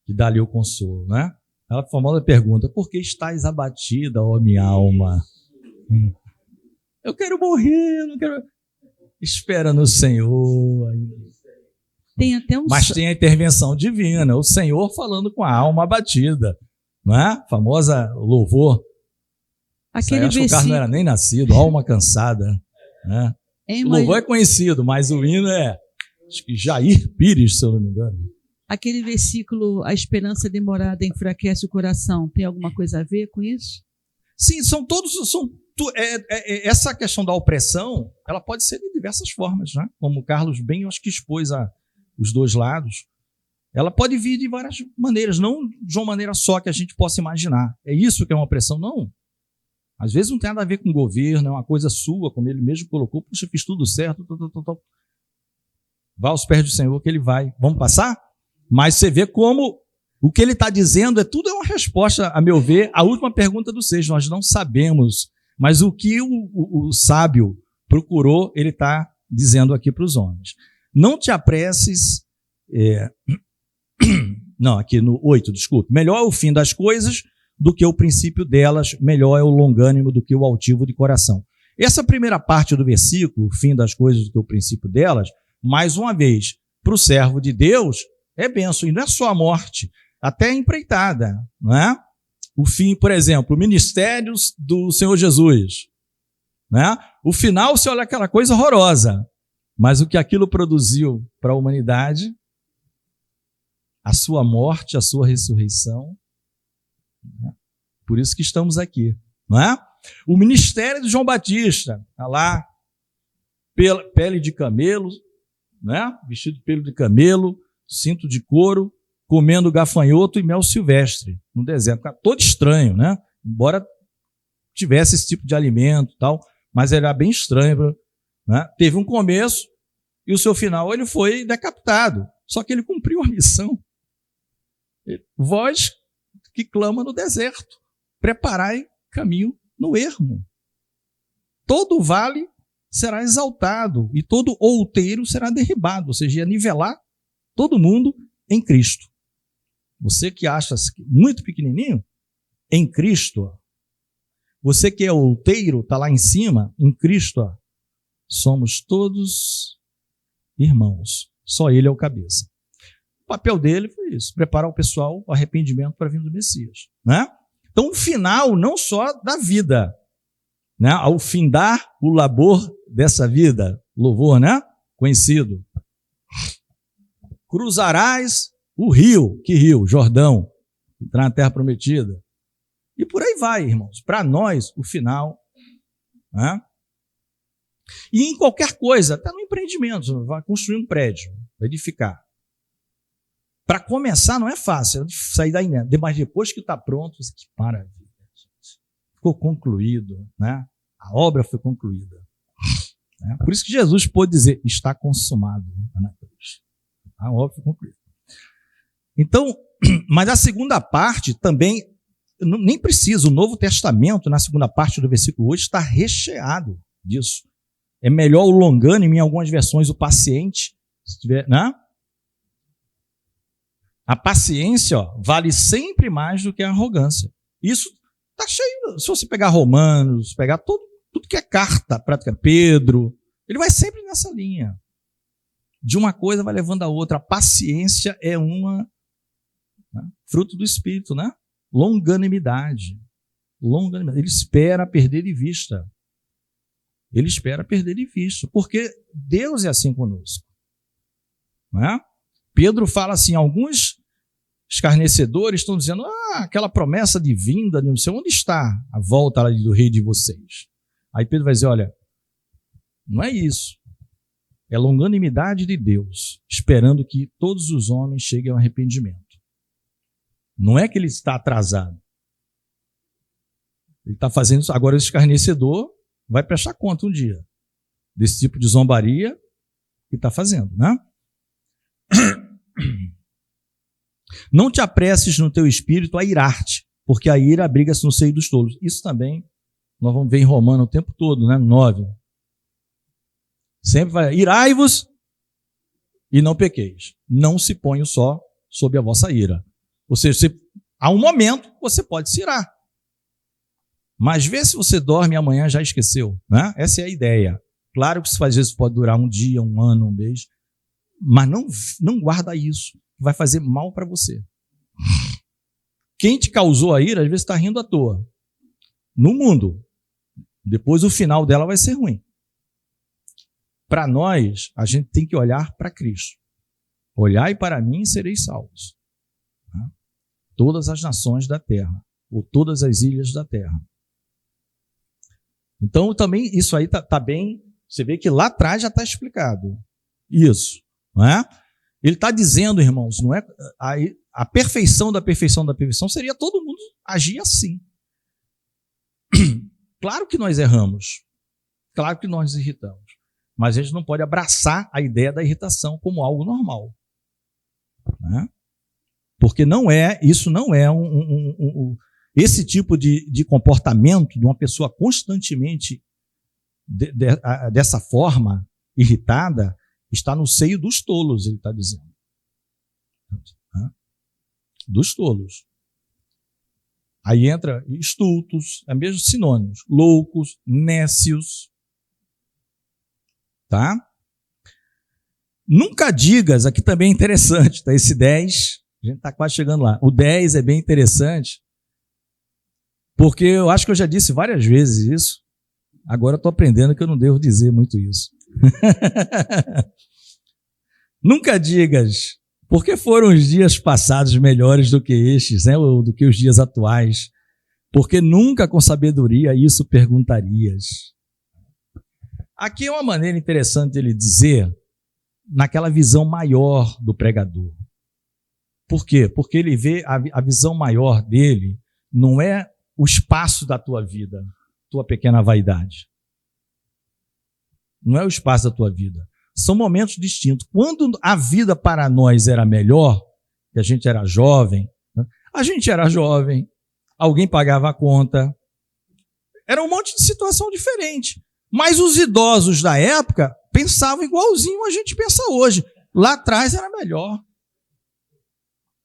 dá ali o consolo, né? A famosa pergunta: por que estás abatida, ó minha alma? Eu quero morrer, não quero... Espera no Senhor. Tem até Mas tem a intervenção divina, o Senhor falando com a alma abatida, não é? Famosa louvor. Aquele acho que o Carlos não era nem nascido, alma cansada, né? O louvor é conhecido, mas o hino acho que Jair Pires, se eu não me engano. Aquele versículo, a esperança demorada enfraquece o coração, tem alguma coisa a ver com isso? Sim, essa questão da opressão, ela pode ser de diversas formas, né? Como o Carlos bem, eu acho que expôs os dois lados. Ela pode vir de várias maneiras, não de uma maneira só que a gente possa imaginar. É isso que é uma opressão? Não. Às vezes não tem nada a ver com o governo, é uma coisa sua, como ele mesmo colocou. Puxa, fiz tudo certo. Vá aos pés do Senhor que ele vai. Vamos passar? Mas você vê como o que ele está dizendo tudo é uma resposta, a meu ver, à última pergunta do 6. Nós não sabemos, mas o que o sábio procurou, ele está dizendo aqui para os homens. Não te apresses... Não, aqui no 8, desculpe. Melhor é o fim das coisas do que o princípio delas, melhor é o longânimo do que o altivo de coração. Essa primeira parte do versículo, o fim das coisas do que o princípio delas, mais uma vez, para o servo de Deus, é bênção, e não é só a morte, até a empreitada, não é? O fim, por exemplo, ministérios do Senhor Jesus, né? O final, você olha aquela coisa horrorosa, mas o que aquilo produziu para a humanidade, a sua morte, a sua ressurreição, né? Por isso que estamos aqui, não é? O ministério de João Batista, está lá, pele de camelo, né? Vestido de pelo de camelo, cinto de couro, comendo gafanhoto e mel silvestre no deserto. Todo estranho, né? Embora tivesse esse tipo de alimento e tal, mas era bem estranho, né? Teve um começo e o seu final ele foi decapitado. Só que ele cumpriu a missão. Voz que clama no deserto, preparai caminho no ermo. Todo vale será exaltado e todo outeiro será derribado, ou seja, ia nivelar todo mundo em Cristo. Você que acha muito pequenininho, em Cristo. Ó. Você que é outeiro, está lá em cima, em Cristo. Ó. Somos todos irmãos. Só ele é o cabeça. O papel dele foi isso, preparar o pessoal ao arrependimento para a vinda do Messias. Né? Então, o final não só da vida, né? Ao findar o labor dessa vida, louvor, né? Conhecido. Cruzarás o rio, que rio? Jordão, entrar na terra prometida. E por aí vai, irmãos. Para nós, o final. Né? E em qualquer coisa, até no empreendimento, vai construir um prédio, vai edificar. Para começar não é fácil, sair daí, né? Mas depois que está pronto, você que maravilha. Ficou concluído, né? A obra foi concluída. Né? Por isso que Jesus pôde dizer, está consumado na cruz. A obra foi concluída. Então, mas a segunda parte também, nem precisa, o Novo Testamento, na segunda parte do versículo 8, está recheado disso. É melhor o longânime, em algumas versões, o paciente, se tiver, né? A paciência, ó, vale sempre mais do que a arrogância. Isso Está cheio. Se você pegar Romanos, pegar tudo que é carta, prática, Pedro, ele vai sempre nessa linha. De uma coisa vai levando a outra. A paciência é fruto do Espírito, né? Longanimidade. Ele espera perder de vista. Ele espera perder de vista. Porque Deus é assim conosco. Não é? Pedro fala assim, alguns escarnecedores estão dizendo, aquela promessa de vinda, não sei onde está a volta do rei de vocês. Aí Pedro vai dizer, olha, não é isso. É longanimidade de Deus, esperando que todos os homens cheguem ao arrependimento. Não é que ele está atrasado. Ele está fazendo isso. Agora, esse escarnecedor vai prestar conta um dia desse tipo de zombaria que está fazendo, né? Não te apresses no teu espírito a irar-te, porque a ira abriga-se no seio dos tolos. Isso também nós vamos ver em Romano o tempo todo, né? 9. Sempre vai, irai-vos e não pequeis. Não se ponha só sob a vossa ira. Ou seja, há um momento que você pode se irar. Mas vê se você dorme e amanhã já esqueceu, né? Essa é a ideia. Claro que isso às vezes pode durar um dia, um ano, um mês, mas não guarda isso. Vai fazer mal para você. Quem te causou a ira, às vezes está rindo à toa. No mundo. Depois o final dela vai ser ruim. Para nós, a gente tem que olhar para Cristo. Olhai para mim e sereis salvos. Todas as nações da terra, ou todas as ilhas da terra. Então, também, isso aí está bem, você vê que lá atrás já está explicado. Isso, não é? Ele está dizendo, irmãos, não é a perfeição da perfeição da perfeição seria todo mundo agir assim. Claro que nós erramos, claro que nós nos irritamos, mas a gente não pode abraçar a ideia da irritação como algo normal, né? Porque isso não é esse tipo de comportamento de uma pessoa constantemente dessa forma, irritada, está no seio dos tolos, ele está dizendo. Dos tolos. Aí entra estultos, é mesmo sinônimos, loucos, nécios. Tá? Nunca digas, aqui também é interessante, tá? Esse 10, a gente está quase chegando lá. O 10 é bem interessante, porque eu acho que eu já disse várias vezes isso, agora eu estou aprendendo que eu não devo dizer muito isso. Nunca digas, porque foram os dias passados melhores do que estes, né, ou do que os dias atuais, porque nunca com sabedoria isso perguntarias. Aqui é uma maneira interessante ele dizer, naquela visão maior do pregador. Por quê? Porque ele vê a visão maior dele, não é o espaço da tua vida, tua pequena vaidade. Não é o espaço da tua vida. São momentos distintos. Quando a vida para nós era melhor, que a gente era jovem, alguém pagava a conta, era um monte de situação diferente. Mas os idosos da época pensavam igualzinho a gente pensa hoje. Lá atrás era melhor.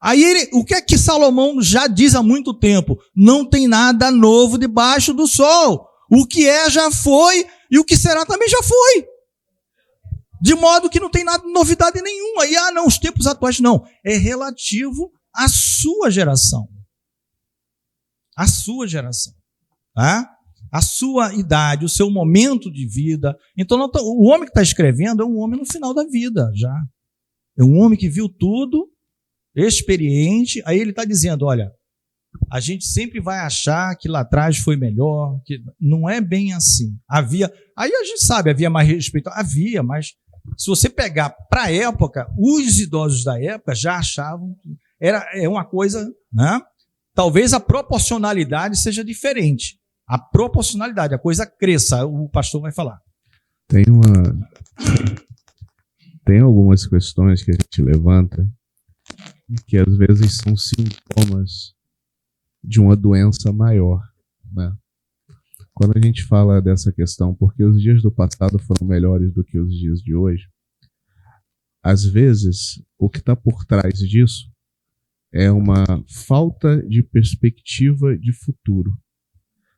Aí o que é que Salomão já diz há muito tempo? Não tem nada novo debaixo do sol. O que é já foi e o que será também já foi. De modo que não tem nada de novidade nenhuma. E não, os tempos atuais não. É relativo à sua geração. A sua geração. Tá? A sua idade, o seu momento de vida. Então, o homem que está escrevendo é um homem no final da vida já. É um homem que viu tudo, experiente. Aí ele está dizendo, olha, a gente sempre vai achar que lá atrás foi melhor, que não é bem assim. Aí a gente sabe, havia mais respeito. Havia, mas se você pegar para a época, os idosos da época já achavam, é uma coisa, né? Talvez a proporcionalidade seja diferente. A proporcionalidade, a coisa cresça, o pastor vai falar. Tem algumas questões que a gente levanta que às vezes são sintomas de uma doença maior, né? Quando a gente fala dessa questão, porque os dias do passado foram melhores do que os dias de hoje, às vezes o que está por trás disso é uma falta de perspectiva de futuro.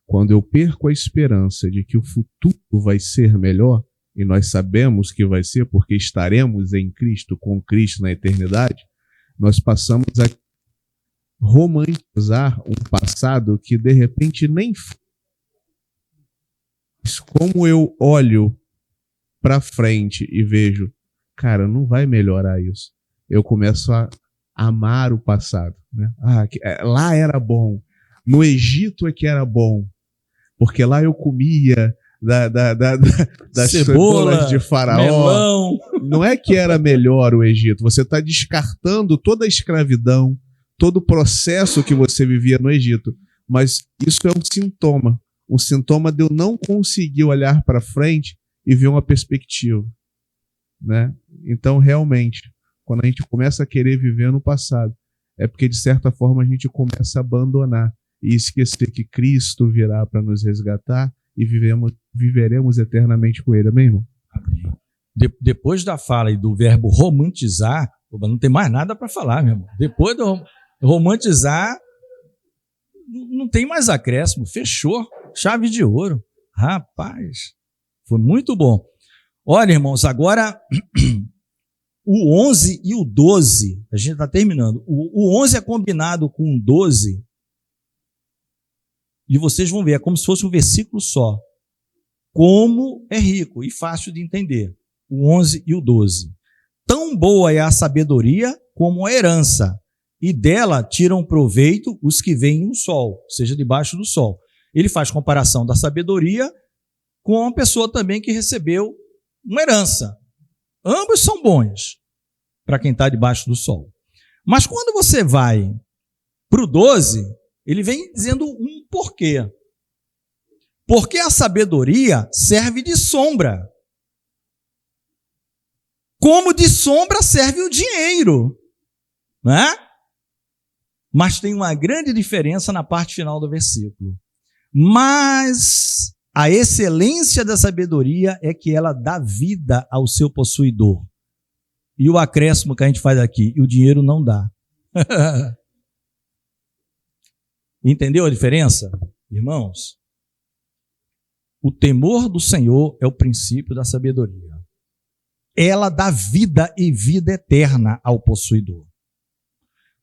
quando eu perco a esperança de que o futuro vai ser melhor, e nós sabemos que vai ser porque estaremos em Cristo, com Cristo na eternidade, nós passamos a romantizar um passado que de repente nem foi. Como eu olho para frente e vejo, cara, não vai melhorar isso. Eu começo a amar o passado, né? Lá era bom, no Egito é que era bom, porque lá eu comia das cebolas de Faraó. Melão. Não é que era melhor o Egito, você está descartando toda a escravidão, todo o processo que você vivia no Egito, mas isso é um sintoma de eu não conseguir olhar para frente e ver uma perspectiva, né? Então, realmente, quando a gente começa a querer viver no passado, é porque, de certa forma, a gente começa a abandonar e esquecer que Cristo virá para nos resgatar e viveremos eternamente com Ele. Amém, irmão? Amém. Depois da fala e do verbo romantizar, não tem mais nada para falar, meu irmão. Depois do romantizar, não tem mais acréscimo. Fechou. Chave de ouro. Rapaz, foi muito bom. Olha, irmãos, agora o 11 e o 12, a gente está terminando. O 11 é combinado com o 12, e vocês vão ver, é como se fosse um versículo só. Como é rico e fácil de entender. O 11 e o 12. Tão boa é a sabedoria como a herança, e dela tiram proveito os que veem o sol, seja debaixo do sol. Ele faz comparação da sabedoria com uma pessoa também que recebeu uma herança. Ambos são bons para quem está debaixo do sol. Mas quando você vai para o 12, ele vem dizendo um porquê. Porque a sabedoria serve de sombra. Como de sombra serve o dinheiro, né? Mas tem uma grande diferença na parte final do versículo. Mas a excelência da sabedoria é que ela dá vida ao seu possuidor. E o acréscimo que a gente faz aqui, e o dinheiro não dá. Entendeu a diferença, irmãos? O temor do Senhor é o princípio da sabedoria. Ela dá vida e vida eterna ao possuidor.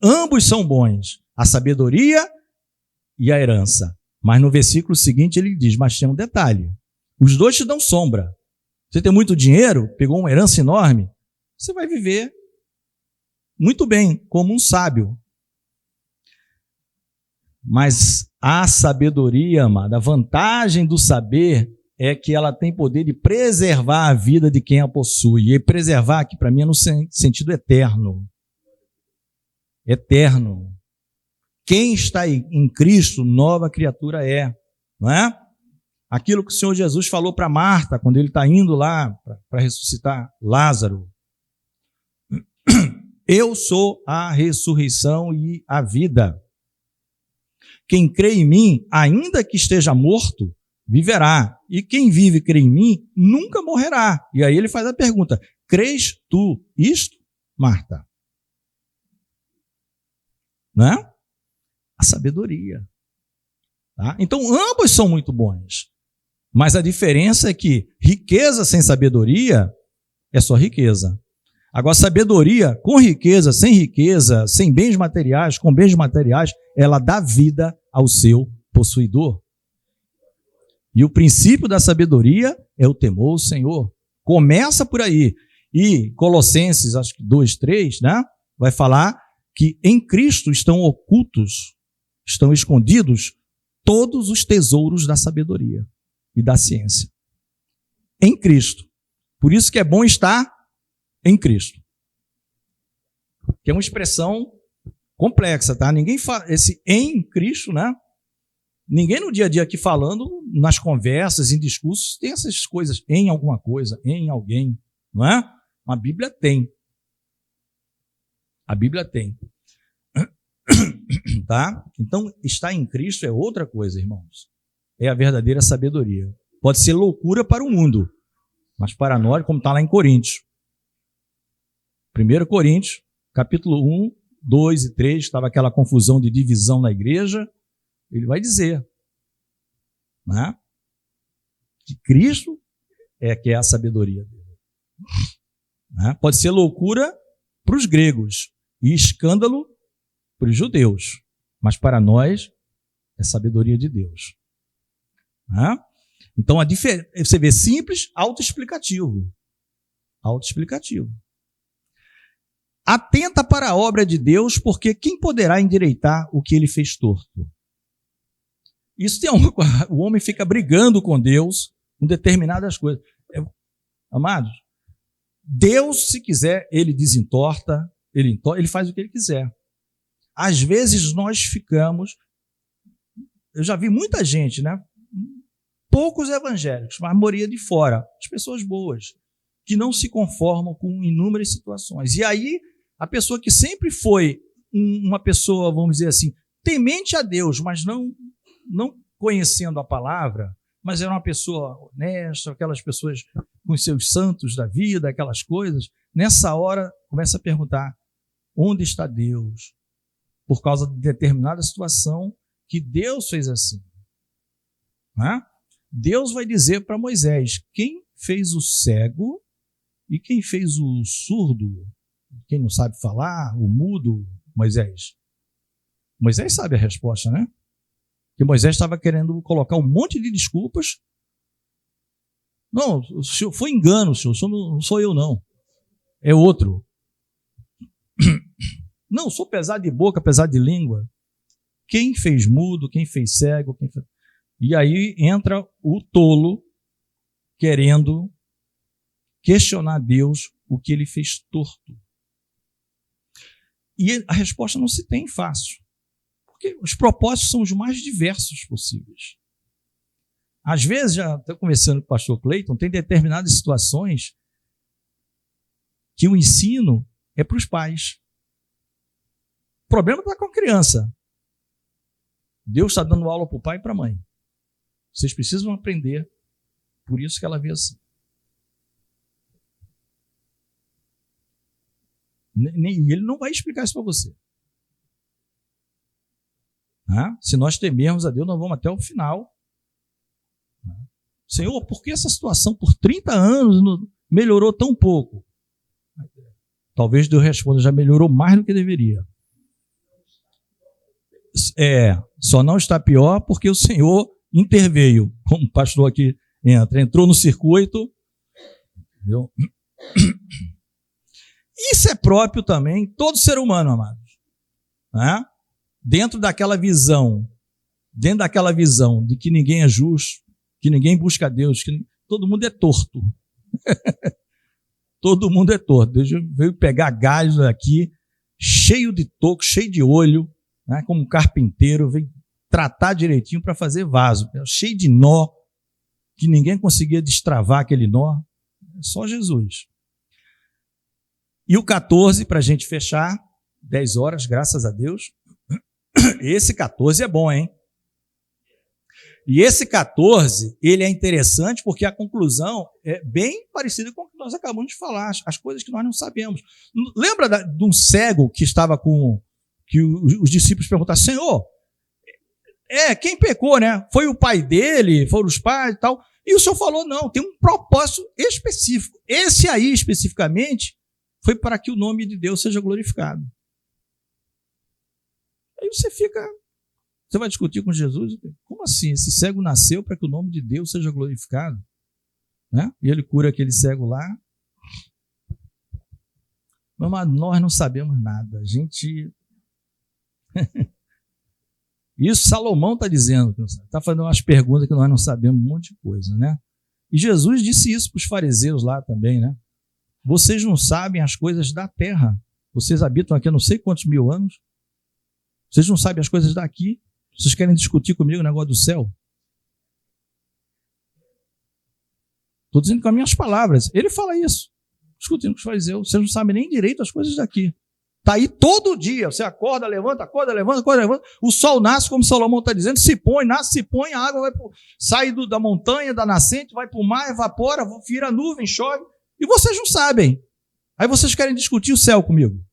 Ambos são bons, a sabedoria e a herança. Mas no versículo seguinte ele diz, mas tem um detalhe. Os dois te dão sombra. Você tem muito dinheiro, pegou uma herança enorme, você vai viver muito bem, como um sábio. Mas a sabedoria, amada, a vantagem do saber é que ela tem poder de preservar a vida de quem a possui. E preservar aqui para mim é no sentido eterno. Eterno. Quem está em Cristo, nova criatura é. Não é? Aquilo que o Senhor Jesus falou para Marta, quando ele está indo lá para ressuscitar Lázaro. Eu sou a ressurreição e a vida. Quem crê em mim, ainda que esteja morto, viverá. E quem vive e crê em mim, nunca morrerá. E aí ele faz a pergunta, crês tu isto, Marta? Não é? A sabedoria. Tá? Então, ambos são muito bons. Mas a diferença é que riqueza sem sabedoria é só riqueza. Agora, sabedoria com riqueza, sem bens materiais, com bens materiais, ela dá vida ao seu possuidor. E o princípio da sabedoria é o temor ao Senhor. Começa por aí. E Colossenses, acho que 2:3, né? Vai falar que em Cristo estão ocultos, estão escondidos todos os tesouros da sabedoria e da ciência. Em Cristo. Por isso que é bom estar em Cristo. Que é uma expressão complexa, tá? Ninguém fala esse em Cristo, né? Ninguém no dia a dia aqui falando, nas conversas, em discursos, tem essas coisas em alguma coisa, em alguém, não é? A Bíblia tem. A Bíblia tem. Tá? Então, estar em Cristo é outra coisa, irmãos. É a verdadeira sabedoria. Pode ser loucura para o mundo, mas para nós, como está lá em Coríntios. 1 Coríntios, capítulo 1, 2 e 3, estava aquela confusão de divisão na igreja. Ele vai dizer né? Que Cristo é que é a sabedoria dele. Né? Pode ser loucura para os gregos e escândalo para os judeus, mas para nós é sabedoria de Deus. Né? Então, você vê simples, autoexplicativo. Autoexplicativo. Atenta para a obra de Deus, porque quem poderá endireitar o que ele fez torto? Isso tem o homem fica brigando com Deus com determinadas coisas. Amados, Deus, se quiser, ele desentorta, ele faz o que ele quiser. Às vezes nós ficamos, eu já vi muita gente, né? Poucos evangélicos, mas a maioria de fora, as pessoas boas, que não se conformam com inúmeras situações. E aí, a pessoa que sempre foi uma pessoa, vamos dizer assim, temente a Deus, mas não conhecendo a palavra, mas era uma pessoa honesta, aquelas pessoas com seus santos da vida, aquelas coisas, nessa hora começa a perguntar, onde está Deus? Por causa de determinada situação que Deus fez assim. Né? Deus vai dizer para Moisés, quem fez o cego e quem fez o surdo, quem não sabe falar, o mudo, Moisés? Moisés sabe a resposta, né? Que Moisés estava querendo colocar um monte de desculpas. Não, foi engano, senhor, não sou eu não, é outro. Não, sou pesado de boca, pesado de língua. Quem fez mudo, quem fez cego, E aí entra o tolo querendo questionar Deus o que ele fez torto. E a resposta não se tem fácil. Porque os propósitos são os mais diversos possíveis. Às vezes, já estou conversando com o pastor Cleiton, tem determinadas situações que o ensino é para os pais. O problema está com a criança. Deus está dando aula para o pai e para a mãe. Vocês precisam aprender. Por isso que ela vê assim. E ele não vai explicar isso para você. Se nós temermos a Deus, nós vamos até o final. Senhor, por que essa situação por 30 anos melhorou tão pouco? Talvez Deus responda, já melhorou mais do que deveria. Só não está pior porque o Senhor interveio, como o pastor aqui entrou no circuito. Entendeu? Isso é próprio também, todo ser humano, amados. Dentro daquela visão de que ninguém é justo, que ninguém busca Deus, que todo mundo é torto. Todo mundo é torto. Deus veio pegar galhos aqui, cheio de toco, cheio de olho, né, como um carpinteiro, veio tratar direitinho para fazer vaso, cheio de nó, que ninguém conseguia destravar aquele nó. Só Jesus. E o 14, para a gente fechar, 10 horas, graças a Deus. Esse 14 é bom, hein? E esse 14, ele é interessante porque a conclusão é bem parecida com o que nós acabamos de falar, as coisas que nós não sabemos. Lembra de um cego que estava que os discípulos perguntaram, Senhor, quem pecou, né? Foi o pai dele, foram os pais e tal. E o Senhor falou, não, tem um propósito específico. Esse aí, especificamente, foi para que o nome de Deus seja glorificado. Aí você vai discutir com Jesus, como assim? Esse cego nasceu para que o nome de Deus seja glorificado? Né? E ele cura aquele cego lá. Mas nós não sabemos nada. A gente... Isso Salomão está dizendo. Está fazendo umas perguntas que nós não sabemos, um monte de coisa, né? E Jesus disse isso para os fariseus lá também, né? Vocês não sabem as coisas da terra. Vocês habitam aqui há não sei quantos mil anos. Vocês não sabem as coisas daqui. Vocês querem discutir comigo o negócio do céu? Estou dizendo com as minhas palavras. Ele fala isso. Discutindo com os fariseus. Vocês não sabem nem direito as coisas daqui. Está aí todo dia. Você acorda, levanta. O sol nasce, como Salomão está dizendo, se põe, nasce, se põe, a água sai da montanha, da nascente, vai para o mar, evapora, vira nuvem, chove. E vocês não sabem. Aí vocês querem discutir o céu comigo.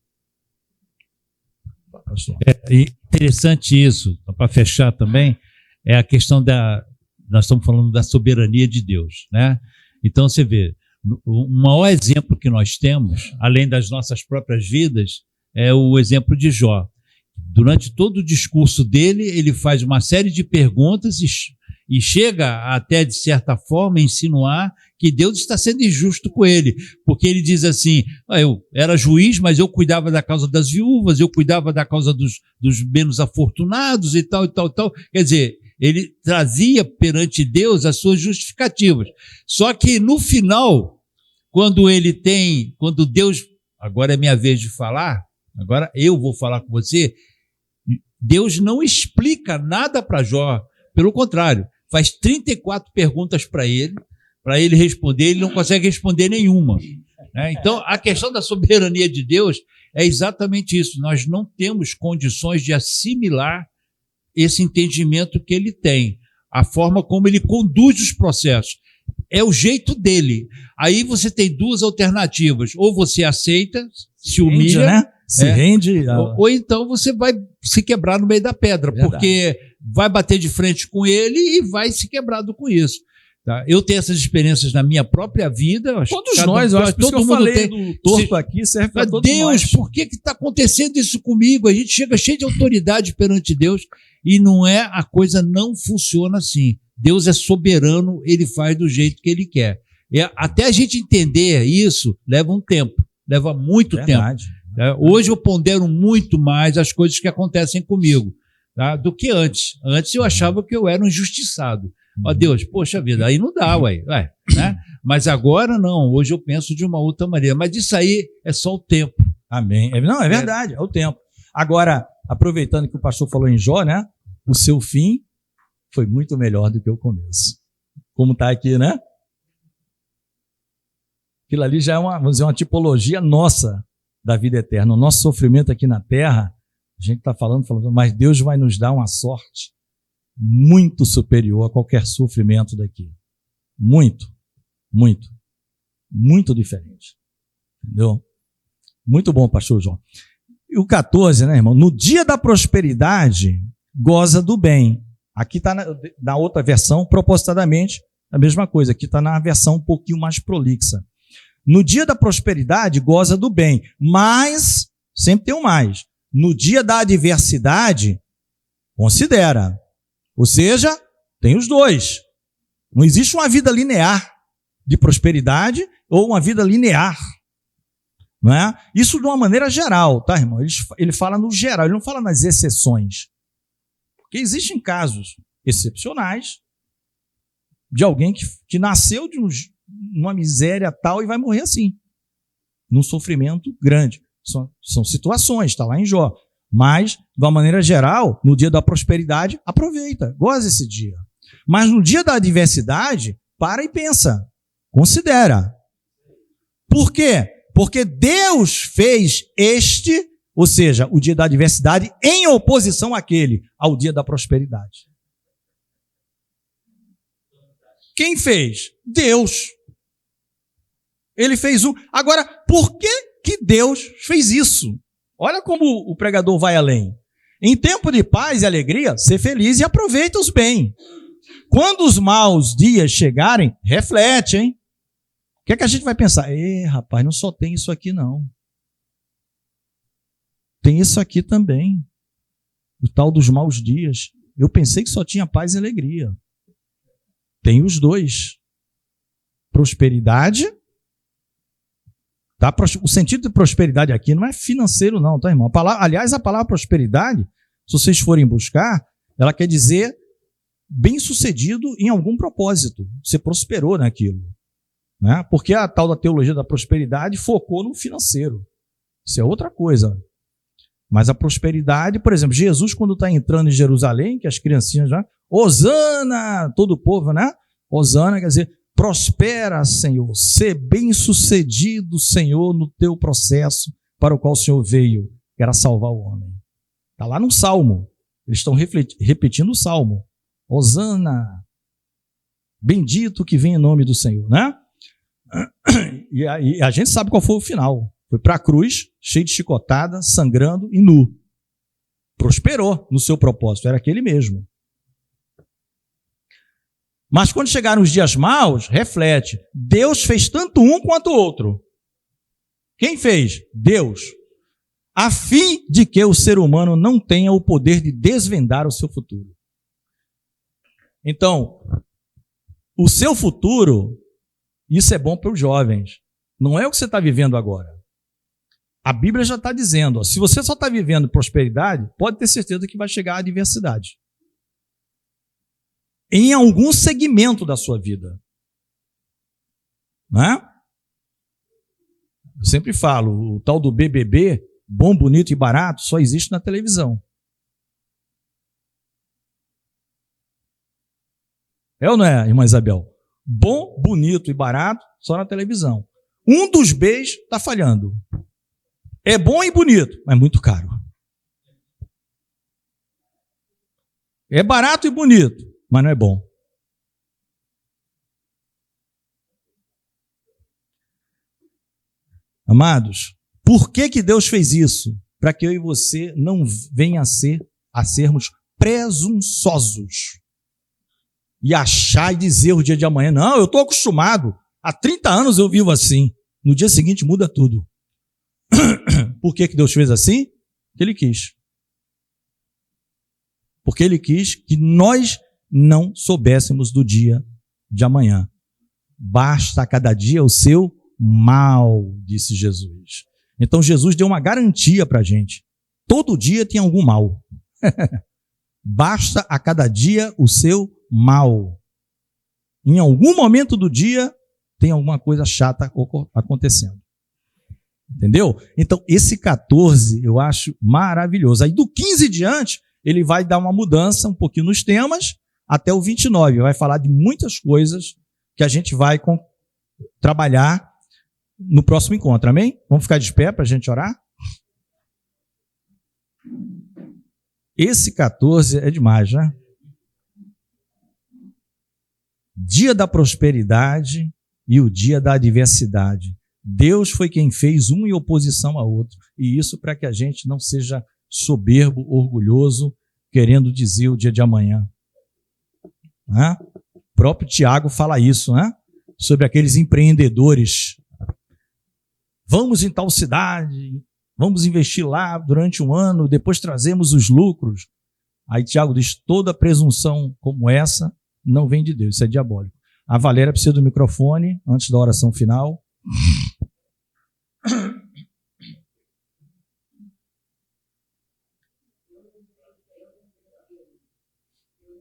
É interessante isso, para fechar também, é a questão da nós estamos falando da soberania de Deus, né? Então você vê, o maior exemplo que nós temos, além das nossas próprias vidas, é o exemplo de Jó. Durante todo o discurso dele, ele faz uma série de perguntas e chega até, de certa forma, a insinuar que Deus está sendo injusto com ele, porque ele diz assim, eu era juiz, mas eu cuidava da causa das viúvas, eu cuidava da causa dos menos afortunados e tal, e tal, e tal. Quer dizer, ele trazia perante Deus as suas justificativas. Só que no final, quando Deus, agora é minha vez de falar, agora eu vou falar com você, Deus não explica nada para Jó, pelo contrário, faz 34 perguntas para ele responder, ele não consegue responder nenhuma, né? Então, a questão da soberania de Deus é exatamente isso, nós não temos condições de assimilar esse entendimento que ele tem, a forma como ele conduz os processos, é o jeito dele. Aí você tem duas alternativas, ou você aceita, se humilha, né? Se rende. Ou então você vai se quebrar no meio da pedra, verdade, porque vai bater de frente com ele e vai se quebrado com isso. Tá? Eu tenho essas experiências na minha própria vida. Todos nós, eu acho que todo mundo falei tem. Do torto aqui serve para todos Deus, nós. Por que está acontecendo isso comigo? A gente chega cheio de autoridade perante Deus e a coisa não funciona assim. Deus é soberano, ele faz do jeito que ele quer. Até a gente entender isso leva um tempo, leva muito verdade. Tempo. Hoje eu pondero muito mais as coisas que acontecem comigo, tá, do que antes. Antes eu achava que eu era um injustiçado. Ó Deus, poxa vida, aí não dá, né? Mas agora não, hoje eu penso de uma outra maneira. Mas isso aí é só o tempo. Amém. Não, é verdade, é o tempo. Agora, aproveitando que o pastor falou em Jó, né? O seu fim foi muito melhor do que o começo. Como está aqui, né? Aquilo ali já é vamos dizer, uma tipologia nossa da vida eterna. O nosso sofrimento aqui na terra, a gente está falando, mas Deus vai nos dar uma sorte muito superior a qualquer sofrimento daqui. Muito, muito, muito diferente. Entendeu? Muito bom, pastor João. E o 14, né, irmão? No dia da prosperidade, goza do bem. Aqui está na outra versão, propositadamente, a mesma coisa. Aqui está na versão um pouquinho mais prolixa. No dia da prosperidade, goza do bem, mas, sempre tem um mais, no dia da adversidade, considera. Ou seja, tem os dois. Não existe uma vida linear de prosperidade ou uma vida linear. Não é? Isso de uma maneira geral, tá, irmão? Ele fala no geral, ele não fala nas exceções. Porque existem casos excepcionais de alguém que nasceu de uma miséria tal e vai morrer assim, num sofrimento grande. São situações, está lá em Jó. Mas, de uma maneira geral, no dia da prosperidade, aproveita, goza esse dia. Mas no dia da adversidade, para e pensa, considera. Por quê? Porque Deus fez ou seja, o dia da adversidade, em oposição ao dia da prosperidade. Quem fez? Deus. Ele fez Agora, por que Deus fez isso? Olha como o pregador vai além. Em tempo de paz e alegria, ser feliz e aproveita-os bem. Quando os maus dias chegarem, reflete, hein? O que é que a gente vai pensar? Rapaz, não só tem isso aqui, não. Tem isso aqui também. O tal dos maus dias. Eu pensei que só tinha paz e alegria. Tem os dois. Prosperidade. Tá? O sentido de prosperidade aqui não é financeiro não, tá, irmão? Aliás, a palavra prosperidade, se vocês forem buscar, ela quer dizer bem-sucedido em algum propósito. Você prosperou naquilo. Né? Porque a tal da teologia da prosperidade focou no financeiro. Isso é outra coisa. Mas a prosperidade, por exemplo, Jesus quando está entrando em Jerusalém, que as criancinhas já, Hosana, todo o povo, né? Hosana quer dizer, prospera, Senhor, ser bem-sucedido, Senhor, no teu processo para o qual o Senhor veio, que era salvar o homem. Está lá no Salmo. Eles estão repetindo o Salmo. Hosana, bendito que vem em nome do Senhor, né? E a gente sabe qual foi o final. Foi para a cruz, cheio de chicotada, sangrando e nu. Prosperou no seu propósito, era aquele mesmo. Mas quando chegaram os dias maus, reflete. Deus fez tanto um quanto o outro. Quem fez? Deus. A fim de que o ser humano não tenha o poder de desvendar o seu futuro. Então, o seu futuro, isso é bom para os jovens. Não é o que você está vivendo agora. A Bíblia já está dizendo, ó, se você só está vivendo prosperidade, pode ter certeza que vai chegar a adversidade. Em algum segmento da sua vida. Não é? Eu sempre falo, o tal do BBB, bom, bonito e barato, só existe na televisão. É ou não é, irmã Isabel? Bom, bonito e barato, só na televisão. Um dos Bs está falhando. É bom e bonito, mas muito caro. É barato e bonito, mas não é bom. Amados, por que Deus fez isso? Para que eu e você não venham a sermos presunçosos. E achar e dizer o dia de amanhã, não, eu estou acostumado, há 30 anos eu vivo assim. No dia seguinte muda tudo. Por que Deus fez assim? Porque Ele quis. Porque Ele quis que nós não soubéssemos do dia de amanhã. Basta a cada dia o seu mal, disse Jesus. Então Jesus deu uma garantia para a gente. Todo dia tem algum mal. Basta a cada dia o seu mal. Em algum momento do dia tem alguma coisa chata acontecendo. Entendeu? Então, esse 14 eu acho maravilhoso. Aí do 15 diante, ele vai dar uma mudança um pouquinho nos temas, até o 29. Vai falar de muitas coisas que a gente vai trabalhar no próximo encontro. Amém? Vamos ficar de pé para a gente orar? Esse 14 é demais, né? Dia da prosperidade e o dia da adversidade. Deus foi quem fez um em oposição a outro. E isso para que a gente não seja soberbo, orgulhoso, querendo dizer o dia de amanhã. Né? O próprio Tiago fala isso, né? Sobre aqueles empreendedores. Vamos em tal cidade, vamos investir lá durante um ano, depois trazemos os lucros. Aí Tiago diz, toda presunção como essa não vem de Deus, isso é diabólico. A Valéria precisa do microfone antes da oração final.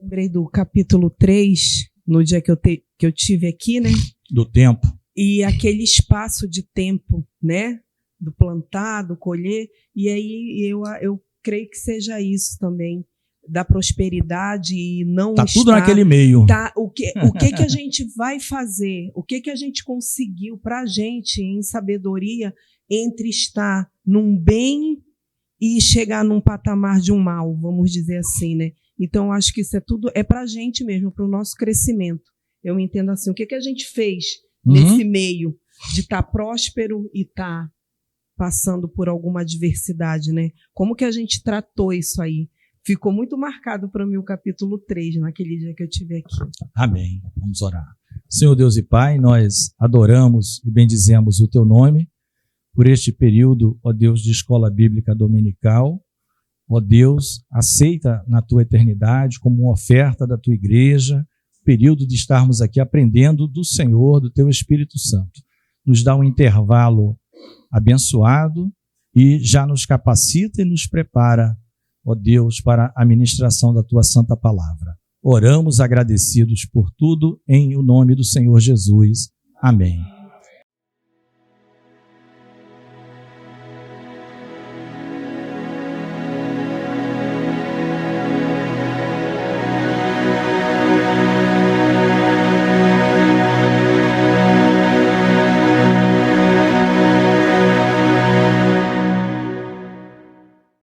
Lembrei do capítulo 3, no dia que eu tive aqui, né? Do tempo. E aquele espaço de tempo, né? Do plantar, do colher. E aí eu creio que seja isso também, da prosperidade e não tá tudo naquele meio. Tá, o que a gente vai fazer? O que a gente conseguiu para a gente, em sabedoria, entre estar num bem e chegar num patamar de um mal, vamos dizer assim, né? Então, acho que isso é tudo, é para a gente mesmo, para o nosso crescimento. Eu entendo assim, o que a gente fez nesse meio de estar próspero e estar passando por alguma adversidade, né? Como que a gente tratou isso aí? Ficou muito marcado para mim o capítulo 3, naquele dia que eu estive aqui. Amém. Vamos orar. Senhor Deus e Pai, nós adoramos e bendizemos o Teu nome por este período, ó Deus, de escola bíblica dominical. Ó Deus, aceita na Tua eternidade como uma oferta da Tua igreja, período de estarmos aqui aprendendo do Senhor, do Teu Espírito Santo. Nos dá um intervalo abençoado e já nos capacita e nos prepara, ó Deus, para a ministração da Tua Santa Palavra. Oramos agradecidos por tudo, em o nome do Senhor Jesus. Amém.